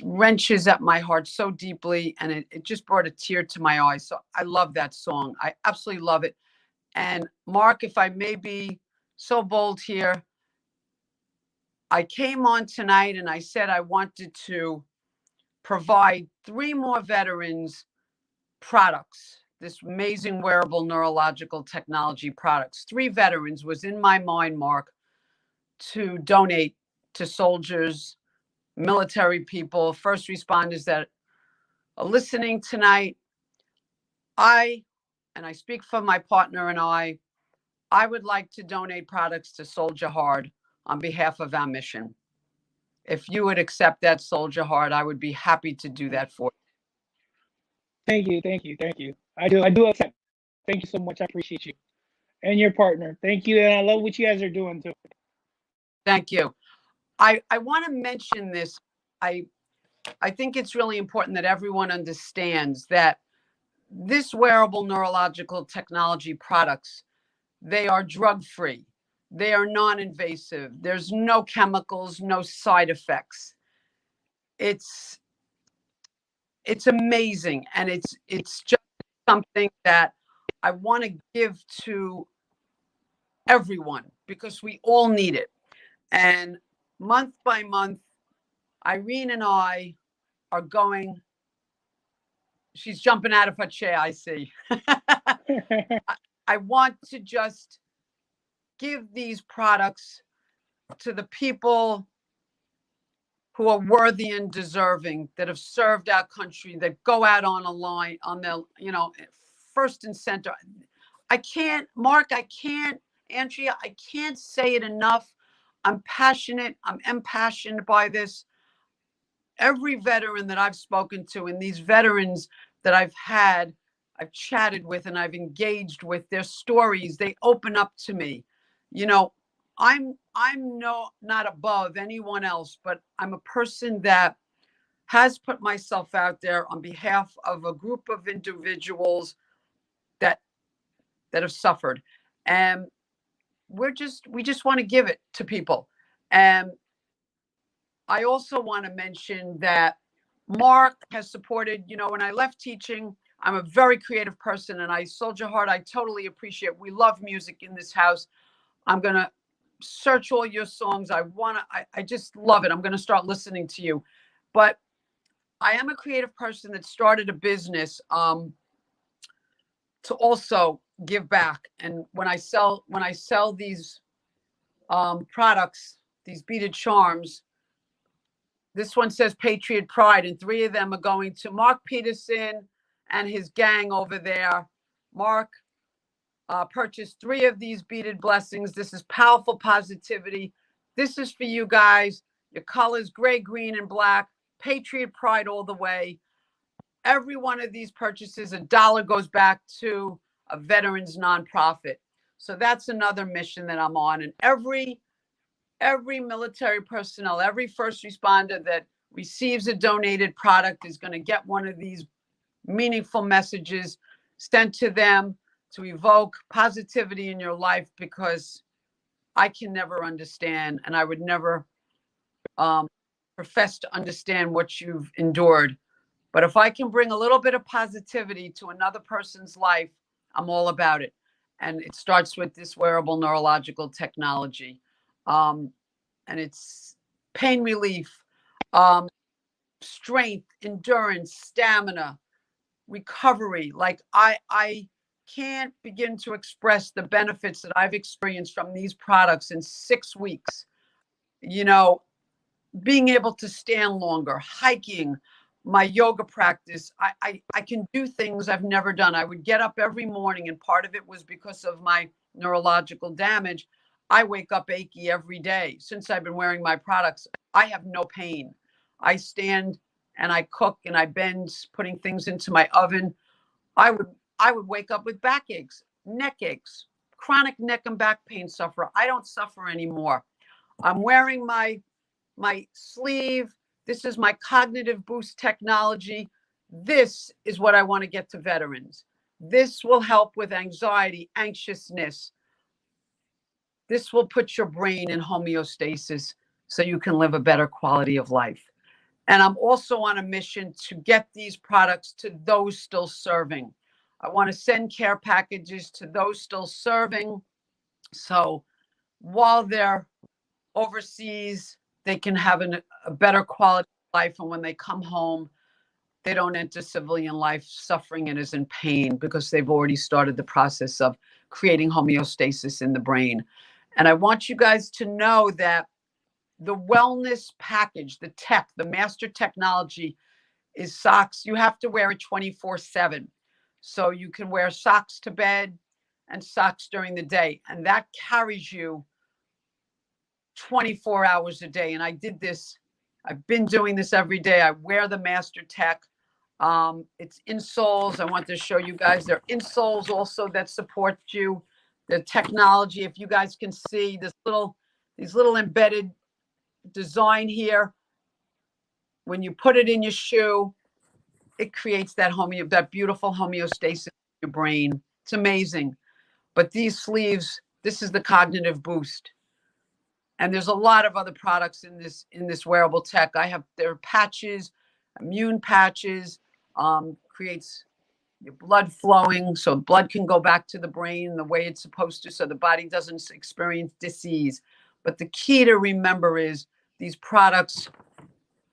wrenches at my heart so deeply, and it just brought a tear to my eyes. So I love that song. I absolutely love it. And Mark, if I may be so bold here, I came on tonight and I said I wanted to provide 3 more veterans products, this amazing wearable neurological technology products. 3 veterans was in my mind, Mark, to donate to soldiers, military people, first responders that are listening tonight. I speak for my partner and I would like to donate products to Soldier Heart on behalf of our mission. If you would accept that, Soldier Heart, I would be happy to do that for you. Thank you. I do accept. Thank you so much. I appreciate you and your partner. Thank you, and I love what you guys are doing too. Thank you. I want to mention this. I think it's really important that everyone understands that this wearable neurological technology products, they are drug-free. They are non-invasive. There's no chemicals, no side effects. It's amazing, and it's just something that I want to give to everyone because we all need it. And month by month, Irene and I are going. She's jumping out of her chair, I see. I want to just give these products to the people who are worthy and deserving, that have served our country, that go out on a line, on their, first and center. I can't, Mark, Andrea, I can't say it enough. I'm passionate. I'm impassioned by this. every veteran that I've spoken to, and these veterans that I've chatted with and I've engaged with, their stories, they open up to me. You know, I'm not above anyone else, but I'm a person that has put myself out there on behalf of a group of individuals that have suffered. And we just want to give it to people. And I also want to mention that Mark has supported, you know, when I left teaching, I'm a very creative person and I Soldier Heart, I totally appreciate. We love music in this house. I'm going to search all your songs. I just love it. I'm going to start listening to you. But I am a creative person that started a business to also give back. And when I sell these products, these beaded charms, this one says Patriot Pride, and 3 of them are going to Mark Peterson and his gang over there. Mark purchased 3 of these beaded blessings. This is powerful positivity. This is for you guys. Your colors, gray, green, and black. Patriot Pride all the way. Every one of these purchases, $1 goes back to a veterans nonprofit. So that's another mission that I'm on. And every military personnel, every first responder that receives a donated product is going to get one of these meaningful messages sent to them to evoke positivity in your life, because I can never understand, and I would never profess to understand what you've endured. But if I can bring a little bit of positivity to another person's life, I'm all about it. And it starts with this wearable neurological technology. And it's pain relief, strength, endurance, stamina, recovery. Like I can't begin to express the benefits that I've experienced from these products in 6 weeks. You know, being able to stand longer, hiking, my yoga practice. I can do things I've never done. I would get up every morning, and part of it was because of my neurological damage. I wake up achy every day. Since I've been wearing my products, I have no pain. I stand and I cook and I bend, putting things into my oven. I would wake up with backaches, neck aches, chronic neck and back pain sufferer. I don't suffer anymore. I'm wearing my sleeve. This is my cognitive boost technology. This is what I want to get to veterans. This will help with anxiety, anxiousness. This will put your brain in homeostasis so you can live a better quality of life. And I'm also on a mission to get these products to those still serving. I want to send care packages to those still serving. So while they're overseas, they can have a better quality of life. And when they come home, they don't enter civilian life suffering and is in pain, because they've already started the process of creating homeostasis in the brain. And I want you guys to know that the wellness package, the tech, the master technology is socks. You have to wear it 24/7. So you can wear socks to bed and socks during the day. And that carries you 24 hours a day. And I did this. I've been doing this every day. I wear the master tech. It's insoles. I want to show you guys. There are insoles also that support you. The technology, if you guys can see these little embedded design here, when you put it in your shoe, it creates that beautiful homeostasis in your brain. It's amazing. But these sleeves, this is the cognitive boost. And there's a lot of other products in this wearable tech. There are patches, immune patches, creates your blood flowing, so blood can go back to the brain the way it's supposed to, so the body doesn't experience disease. But the key to remember is these products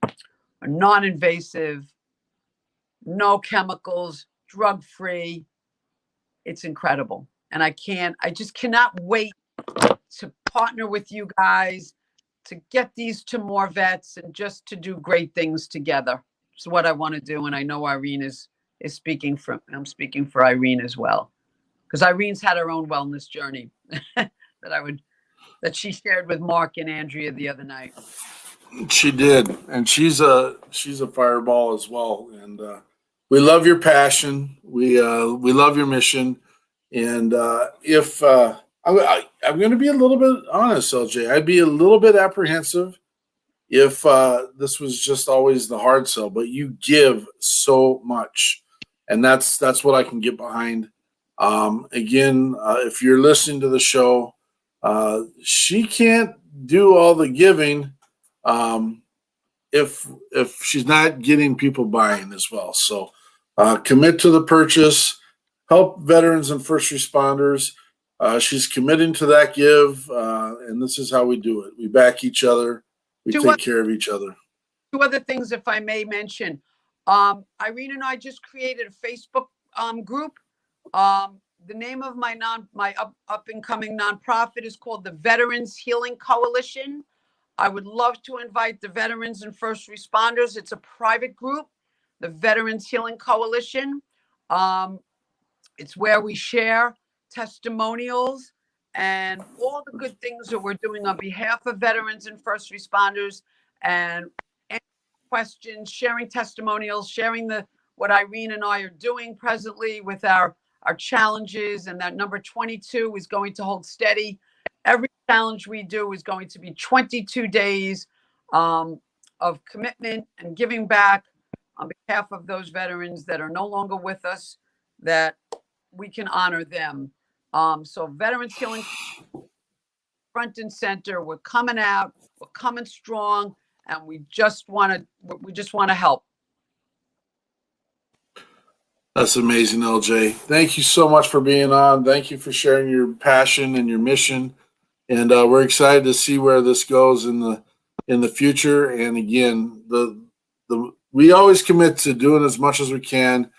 are non-invasive, no chemicals, drug-free. It's incredible. And I just cannot wait to partner with you guys to get these to more vets and just to do great things together. It's what I want to do. And I know Irene is speaking for, I'm speaking for Irene as well, because Irene's had her own wellness journey that she shared with Mark and Andrea the other night. She did, and she's a fireball as well. And we love your passion. We love your mission. And if I'm going to be a little bit honest, LJ, I'd be a little bit apprehensive if this was just always the hard sell. But you give so much, and that's what I can get behind. Again, if you're listening to the show, she can't do all the giving if she's not getting people buying as well. So commit to the purchase, help veterans and first responders. She's committing to that give, and this is how we do it. We back each other. We take care of each other. Two other things, if I may mention. Irene and I just created a Facebook group. The name of my up and coming nonprofit is called the Veterans Healing Collation. I would love to invite the veterans and first responders. It's a private group, the Veterans Healing Coalition. It's where we share testimonials and all the good things that we're doing on behalf of veterans and first responders, and any questions, sharing testimonials, sharing what Irene and I are doing presently with our challenges. And that number 22 is going to hold steady. Every challenge we do is going to be 22 days of commitment and giving back on behalf of those veterans that are no longer with us, that we can honor them. So Veterans Healing front and center. We're coming out. We're coming strong, and we just want to help. That's amazing, LJ. Thank you so much for being on. Thank you for sharing your passion and your mission. And we're excited to see where this goes in the future. And again, we always commit to doing as much as we can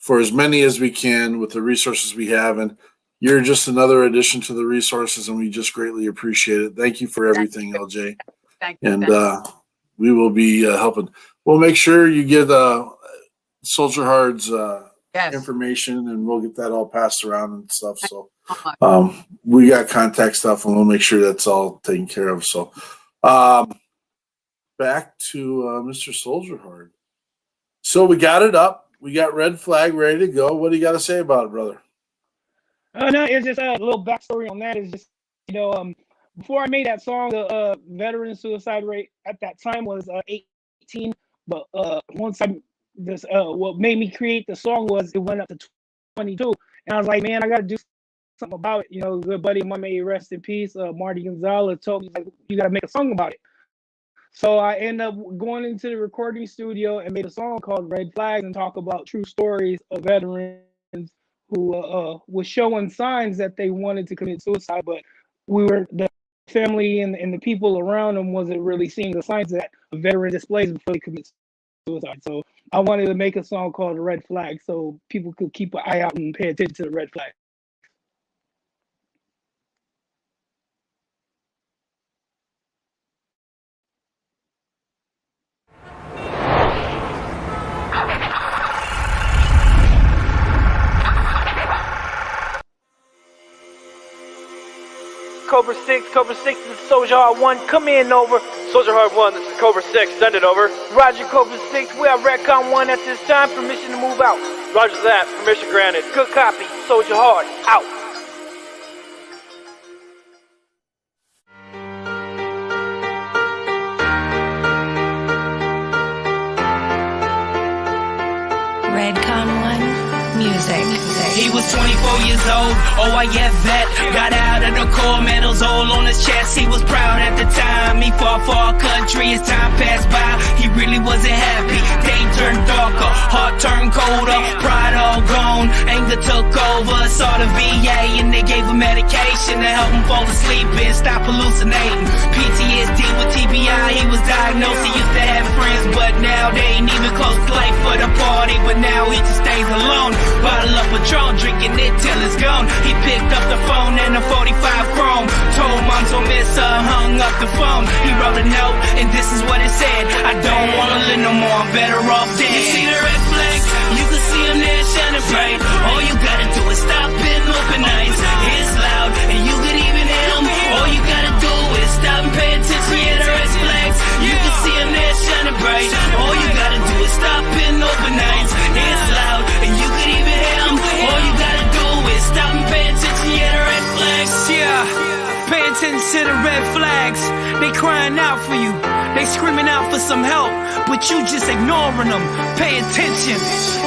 for as many as we can with the resources we have. And you're just another addition to the resources, and we just greatly appreciate it. Thank you for everything, LJ. Thank you. And we will be helping. We'll make sure you get Soldier Hard's information, and we'll get that all passed around and stuff. So we got contact stuff, and we'll make sure that's all taken care of. So back to Mr. Soldier Hard. So we got it up. We got Red Flag ready to go. What do you got to say about it, brother? No, it's just a little backstory on that. Is just, before I made that song, the veteran suicide rate at that time was 18. But once what made me create the song was it went up to 22. And I was like, man, I got to do something about it. Good buddy of mine, may he rest in peace, Marty Gonzalez, told me, like, you got to make a song about it. So I ended up going into the recording studio and made a song called Red Flags and talk about true stories of veterans who was showing signs that they wanted to commit suicide, but the family and the people around them wasn't really seeing the signs that a veteran displays before they commit suicide. So I wanted to make a song called Red Flag so people could keep an eye out and pay attention to the red flag. Cobra 6, this is Soldier Hard 1, come in over. Soldier Hard 1, this is Cobra 6, send it over. Roger, Cobra 6, we are Redcon 1 at this time, permission to move out. Roger that, permission granted. Good copy, Soldier Hard, out. Redcon 1 Music. He was 24 years old, oh I yeah vet. Got out of the Corps, medals all on his chest. He was proud at the time, he fought for our country. As time passed by, he really wasn't happy. Day turned darker, heart turned colder. Pride all gone, anger took over. Saw the VA and they gave him medication to help him fall asleep and stop hallucinating. PTSD with TBI, he was diagnosed. He used to have friends, but now they ain't even close to life for the party. But now he just stays alone. Bottle of Patron, drinking it till it's gone. He picked up the phone and a 45 chrome. Told mom to miss her, hung up the phone. He wrote a note and this is what it said: I don't wanna live no more, I'm better off dead. You see the red flags? You can see them there shining bright. All you gotta do is stop and open nights. It's loud and you can even hear them. All you gotta do is stop and pay attention. Yeah, the red flags. You can screaming out for some help, but you just ignoring them. Pay attention.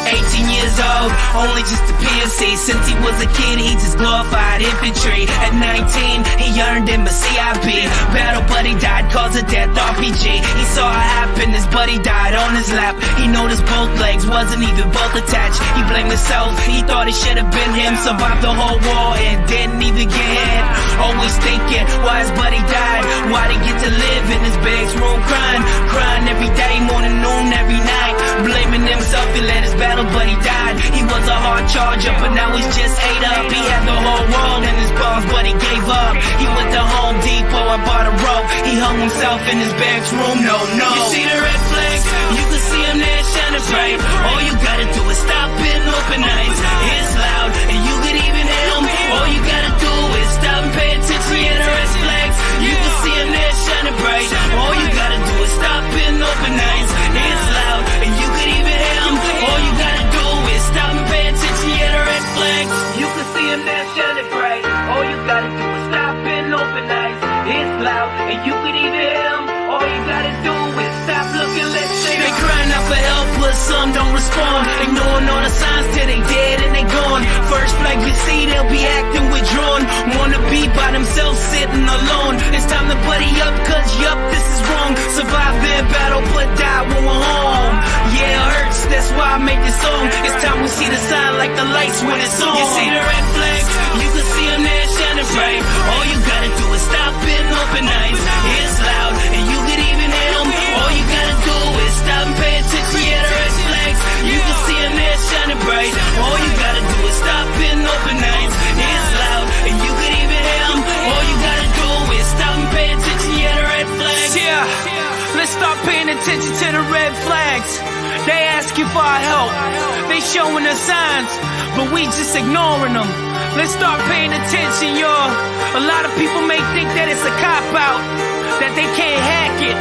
18 years old, only just a POC. Since he was a kid, he just glorified infantry. At 19, he earned him a CIP. Battle buddy died, cause of death RPG. He saw it happen, his buddy died on his lap. He noticed both legs wasn't even both attached. He blamed himself, he thought it should have been him. Survived the whole war and didn't even get hit. Always thinking why his buddy died, why he get to live in his bag's room crying. Crying every day, morning, noon, every night. Blaming himself, he let his battle buddy died. He was a hard charger, but now he's just ate up. He had the whole world in his palms, but he gave up. He went to Home Depot and bought a rope. He hung himself in his bag's room, no. You see the red flags, you can see him there shining bright. All you gotta do is stop it and open nights. It's loud, and you could even hear him. All you gotta do is stop and pay attention, yeah, the red flags. You can see him there shining bright. All you gotta do is stop it and open nights. It's loud, and you could even hear him. All you gotta do is stop and pay attention, yeah, the red flags. You can see him there shining bright. All you gotta do is stop it and open nights. It's loud, and you could even hear him. All you gotta do is stop looking, let's say they crying out for help, but some don't respond. Ignoring all the signs till they dead and they gone. First flag you see, they'll be acting withdrawn. Wanna be by themselves, sitting alone. It's time to buddy up, cause yup, this is wrong. Survive in battle, but die when we're home. Yeah, it hurts, that's why I make this song. It's time we see the sign like the lights when it's on. You see the red flags, you can see them there shining bright. All you gotta do is stop it and open nights. It's loud, and you could even hear them. All you gotta do is stop and pay attention, yeah, the red flags. You can see them there shining bright. All you gotta do is stop it and open nights. It's loud, and you could even hear them. All you gotta do is stop and pay attention, yeah, the red flags. Yeah, let's start paying attention to the red flags. They asking for our help, they showing us signs, but we just ignoring them. Let's start paying attention, y'all. A lot of people may think that it's a cop-out, that they can't hack it,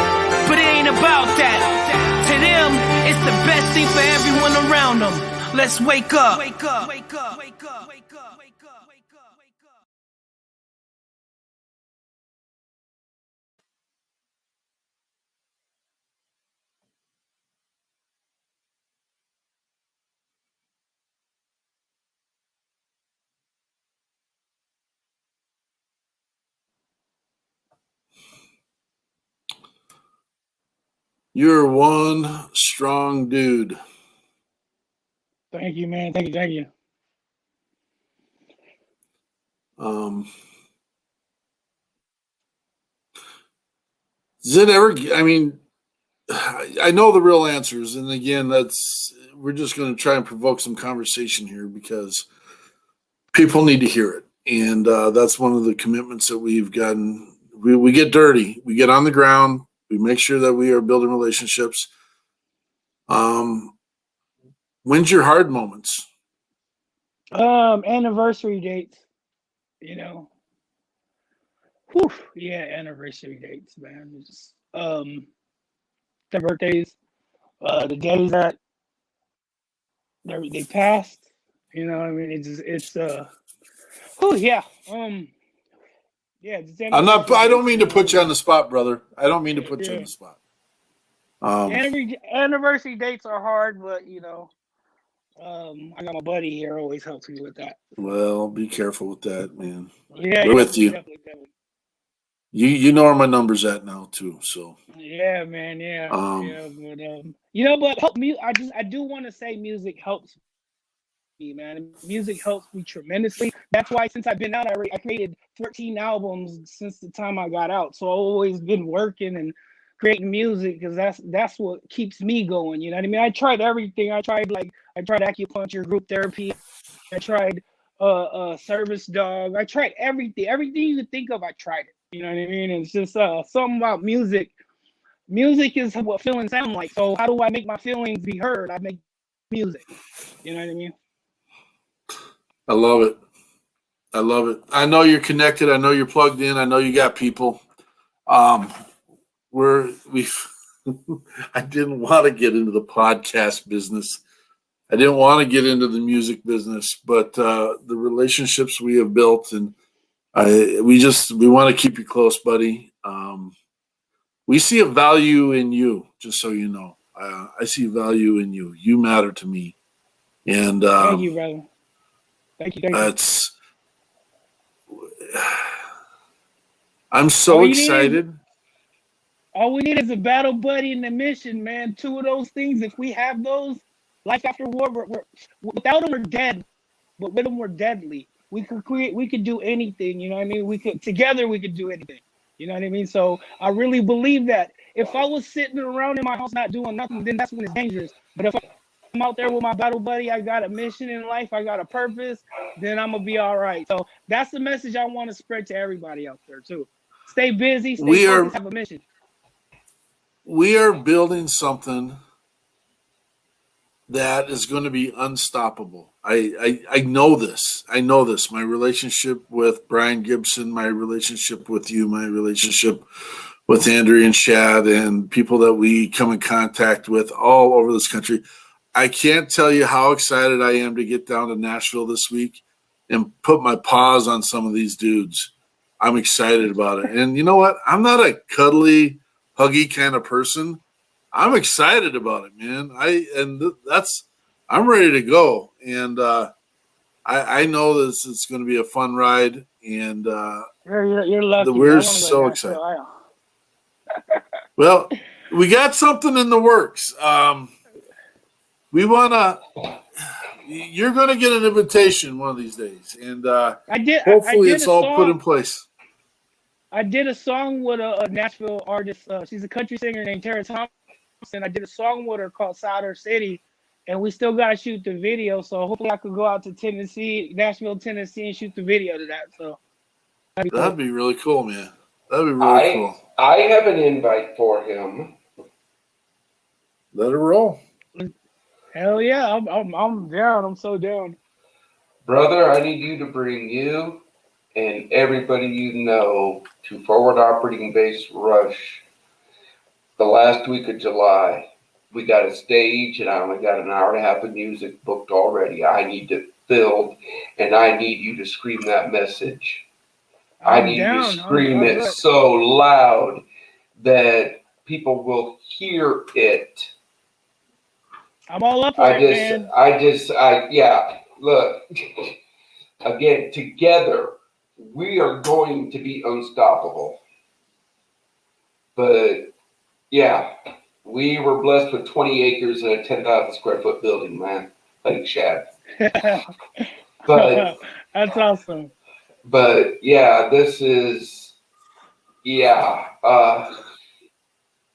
but it ain't about that. To them, it's the best thing for everyone around them. Let's wake up. Wake up. Wake up. Wake up. Wake up. Wake up. Wake up. Wake up. You're one strong dude. Thank you, man. Thank you. Does it ever, I mean, I know the real answers. And again, we're just going to try and provoke some conversation here because people need to hear it. And that's one of the commitments that we've gotten. We get dirty. We get on the ground. We make sure that we are building relationships. When's your hard moments? Anniversary dates, you know. Whew, yeah, anniversary dates, man. It's, their birthdays, the days that they passed, you know. I mean, oh yeah, yeah. I don't mean to put you on the spot, brother. I don't mean to put you on the spot. Anniversary dates are hard, but you know, I got my buddy here, always helps me with that. Well, be careful with that, man. Yeah, we're with you. Definitely. You know where my number's at now too. So yeah, man, yeah, but you know, but help me. I do want to say music helps me, man. Music helps me tremendously. That's why since I've been out, I created 14 albums since the time I got out. So I've always been working and creating music because that's what keeps me going. You know what I mean? I tried everything. I tried acupuncture, group therapy. I tried service dog. I tried everything. Everything you could think of, I tried it. You know what I mean? It's just something about music. Music is what feelings sound like. So how do I make my feelings be heard? I make music. You know what I mean? I love it. I love it. I know you're connected. I know you're plugged in. I know you got people. I didn't want to get into the podcast business. I didn't want to get into the music business, but the relationships we have built, and we want to keep you close, buddy. we see a value in you, just so you know. I see value in you. You matter to me. And Thank you, brother. Thank you. I'm so excited. All we need is a battle buddy in the mission, man. Two of those things, if we have those, life after war, without them, we're dead. But with them, we're deadly. We could do anything, you know what I mean? Together, we could do anything. You know what I mean? So I really believe that. If I was sitting around in my house not doing nothing, then that's when it's dangerous. But if I'm out there with my battle buddy, I got a mission in life, I got a purpose, then I'm going to be all right. So that's the message I want to spread to everybody out there, too. Stay busy, stay focused, have a mission. We are building something that is going to be unstoppable. I know this. I know this. My relationship with Brian Gibson, my relationship with you, my relationship with Andrew and Shad, and people that we come in contact with all over this country. I can't tell you how excited I am to get down to Nashville this week and put my paws on some of these dudes. I'm excited about it. And you know what? I'm not a cuddly, huggy kind of person. I'm excited about it, man. I'm ready to go. And I know this is going to be a fun ride. And you're lucky. We're so excited. Well, we got something in the works. We want to. You're going to get an invitation one of these days, and hopefully it's all put in place. I did a song with a Nashville artist. She's a country singer named Tara Thompson. I did a song with her called Solder City, and we still got to shoot the video. So hopefully I could go out to Nashville, Tennessee, and shoot the video to that. So that'd be really cool, man. That'd be really cool. I have an invite for him. Let it roll. Hell yeah, I'm down. I'm so down. Brother, I need you to bring you and everybody you know to Forward Operating Base Rush the last week of July. We got a stage and I only got an hour and a half of music booked already. I need to build and I need you to scream that message. I need you to scream it so loud that people will hear it. I'm all up for it, man. Yeah, look, again, together, we are going to be unstoppable. But, yeah, we were blessed with 20 acres and a 10,000 square foot building, man. Like Shad. But that's awesome. But, yeah, this is,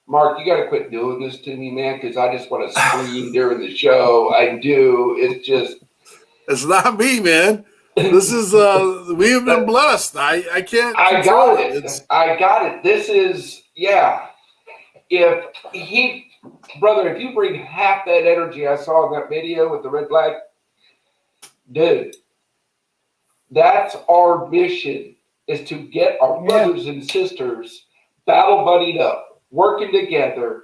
Mark, you got to quit doing this to me, man, because I just want to scream during the show. I do. It's just. It's not me, man. This is, we have been blessed. I can't. I got it. I got it. This is, If you bring half that energy I saw in that video with the red flag, dude, that's our mission, is to get our brothers and sisters battle buddied up, working together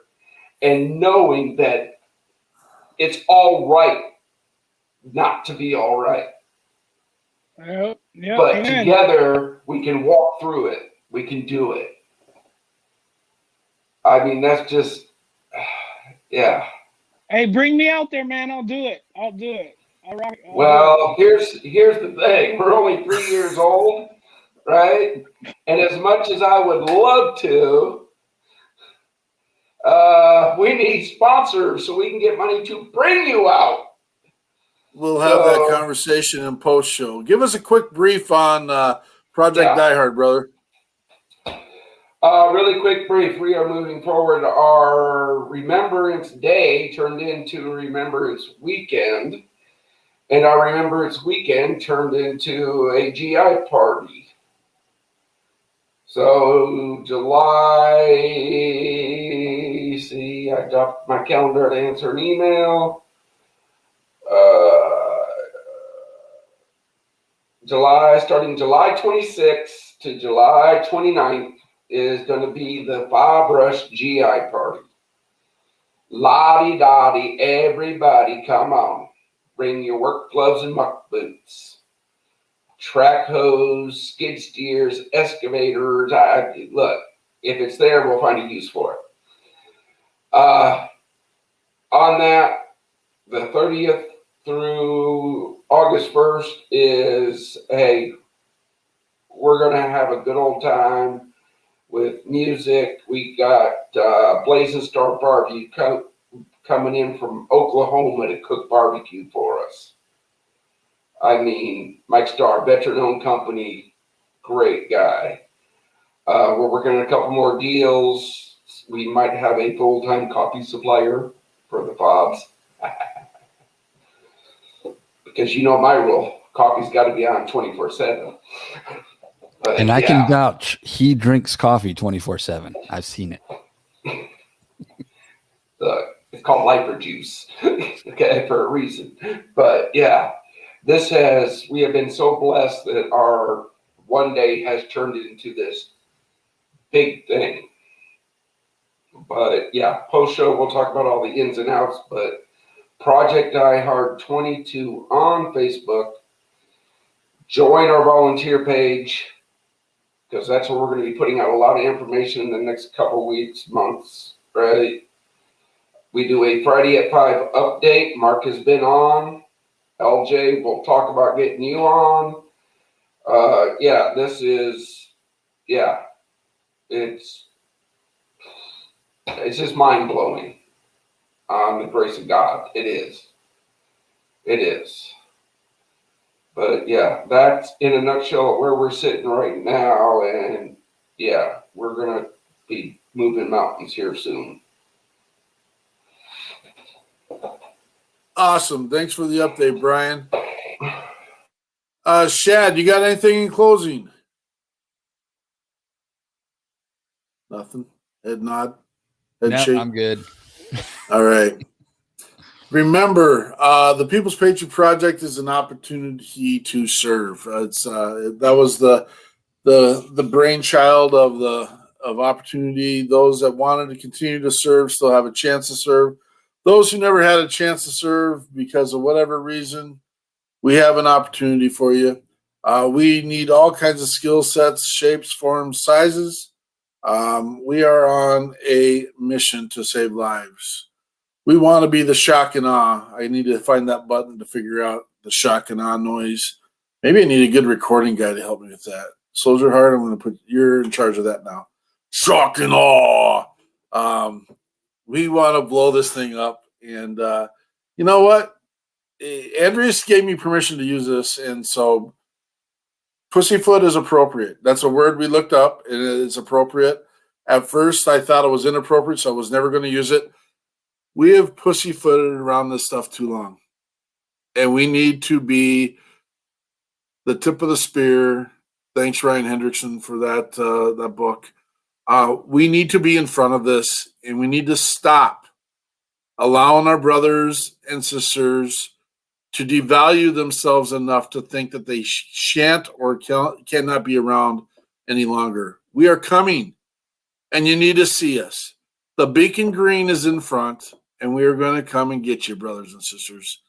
and knowing that it's all right not to be all right. But together we can walk through it. We can do it. I mean, that's just, Hey, bring me out there, man. I'll do it. Well, here's the thing. We're only 3 years old, right? And as much as I would love to, we need sponsors so we can get money to bring you out. We'll have that conversation in post show. Give us a quick brief on Project Die Hard, brother. Really quick brief. We are moving forward. Our Remembrance Day turned into Remembrance Weekend, and our Remembrance Weekend turned into a GI party. So July, I dropped my calendar to answer an email. Starting July 26th to July 29th is going to be the Five Rush GI party. Lottie-dottie, everybody come on. Bring your work gloves and muck boots. Track hose, skid steers, excavators. Look, if it's there, we'll find a use for it. On that, the 30th through August 1st is, hey, we're going to have a good old time with music. We got Blazing Star Barbecue coming in from Oklahoma to cook barbecue for us. I mean, Mike Starr, veteran-owned company, great guy. We're working on a couple more deals. We might have a full-time coffee supplier for the fobs. Because you know my rule, coffee's got to be on 24/7. And I can vouch, he drinks coffee 24/7. I've seen it. It's called lifer juice, okay, for a reason. But yeah, we have been so blessed that our one day has turned into this big thing. But yeah, post show, we'll talk about all the ins and outs. But Project Die Hard 22 on Facebook. Join our volunteer page, because that's where we're going to be putting out a lot of information in the next couple weeks, months, right? We do a Friday at 5 update. Mark has been on. LJ, we'll talk about getting you on. It's just mind-blowing on the grace of God. It is. But yeah, that's in a nutshell where we're sitting right now. And yeah, we're going to be moving mountains here soon. Awesome. Thanks for the update, Brian. Shad, you got anything in closing? Nothing. Head nod. Head shake. I'm good. All right. Remember, the People's Patriot Project is an opportunity to serve. That was the brainchild of opportunity. Those that wanted to continue to serve still have a chance to serve. Those who never had a chance to serve because of whatever reason, we have an opportunity for you. We need all kinds of skill sets, shapes, forms, sizes. We are on a mission to save lives. We want to be the shock and awe. I need to find that button to figure out the shock and awe noise. Maybe I need a good recording guy to help me with that. Soldier Heart, I'm going to you're in charge of that now. Shock and awe. We want to blow this thing up. And you know what? Andreas gave me permission to use this. And so pussyfoot is appropriate. That's a word we looked up, and it's appropriate. At first, I thought it was inappropriate, so I was never going to use it. We have pussyfooted around this stuff too long. And we need to be the tip of the spear. Thanks, Ryan Hendrickson, for that book. We need to be in front of this, and we need to stop allowing our brothers and sisters to devalue themselves enough to think that they shan't or cannot be around any longer. We are coming, and you need to see us. The beacon green is in front, and we are going to come and get you, brothers and sisters.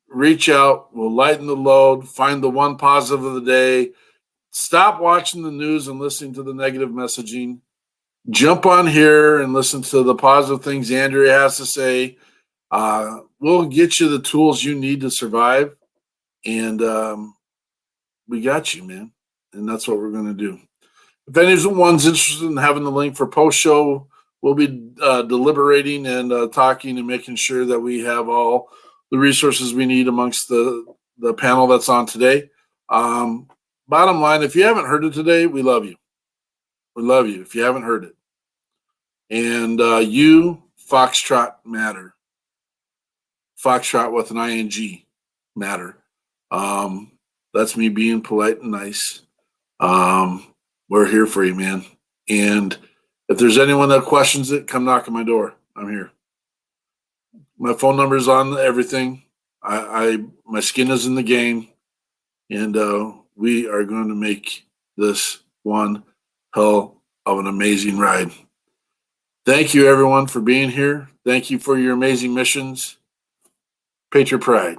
Reach out. We'll lighten the load. Find the one positive of the day. Stop watching the news and listening to the negative messaging. Jump on here and listen to the positive things Andrea has to say. We'll get you the tools you need to survive. And we got you, man. And that's what we're going to do. If anyone's interested in having the link for post-show, we'll be deliberating and talking and making sure that we have all the resources we need amongst the panel that's on today. Bottom line, if you haven't heard it today, we love you. We love you if you haven't heard it. And you, Foxtrot, matter. Foxtrot with an ING, matter. That's me being polite and nice. We're here for you, man. And if there's anyone that questions it, come knock on my door. I'm here. My phone number is on everything. My skin is in the game. And we are going to make this one hell of an amazing ride. Thank you, everyone, for being here. Thank you for your amazing missions. Patriot Pride.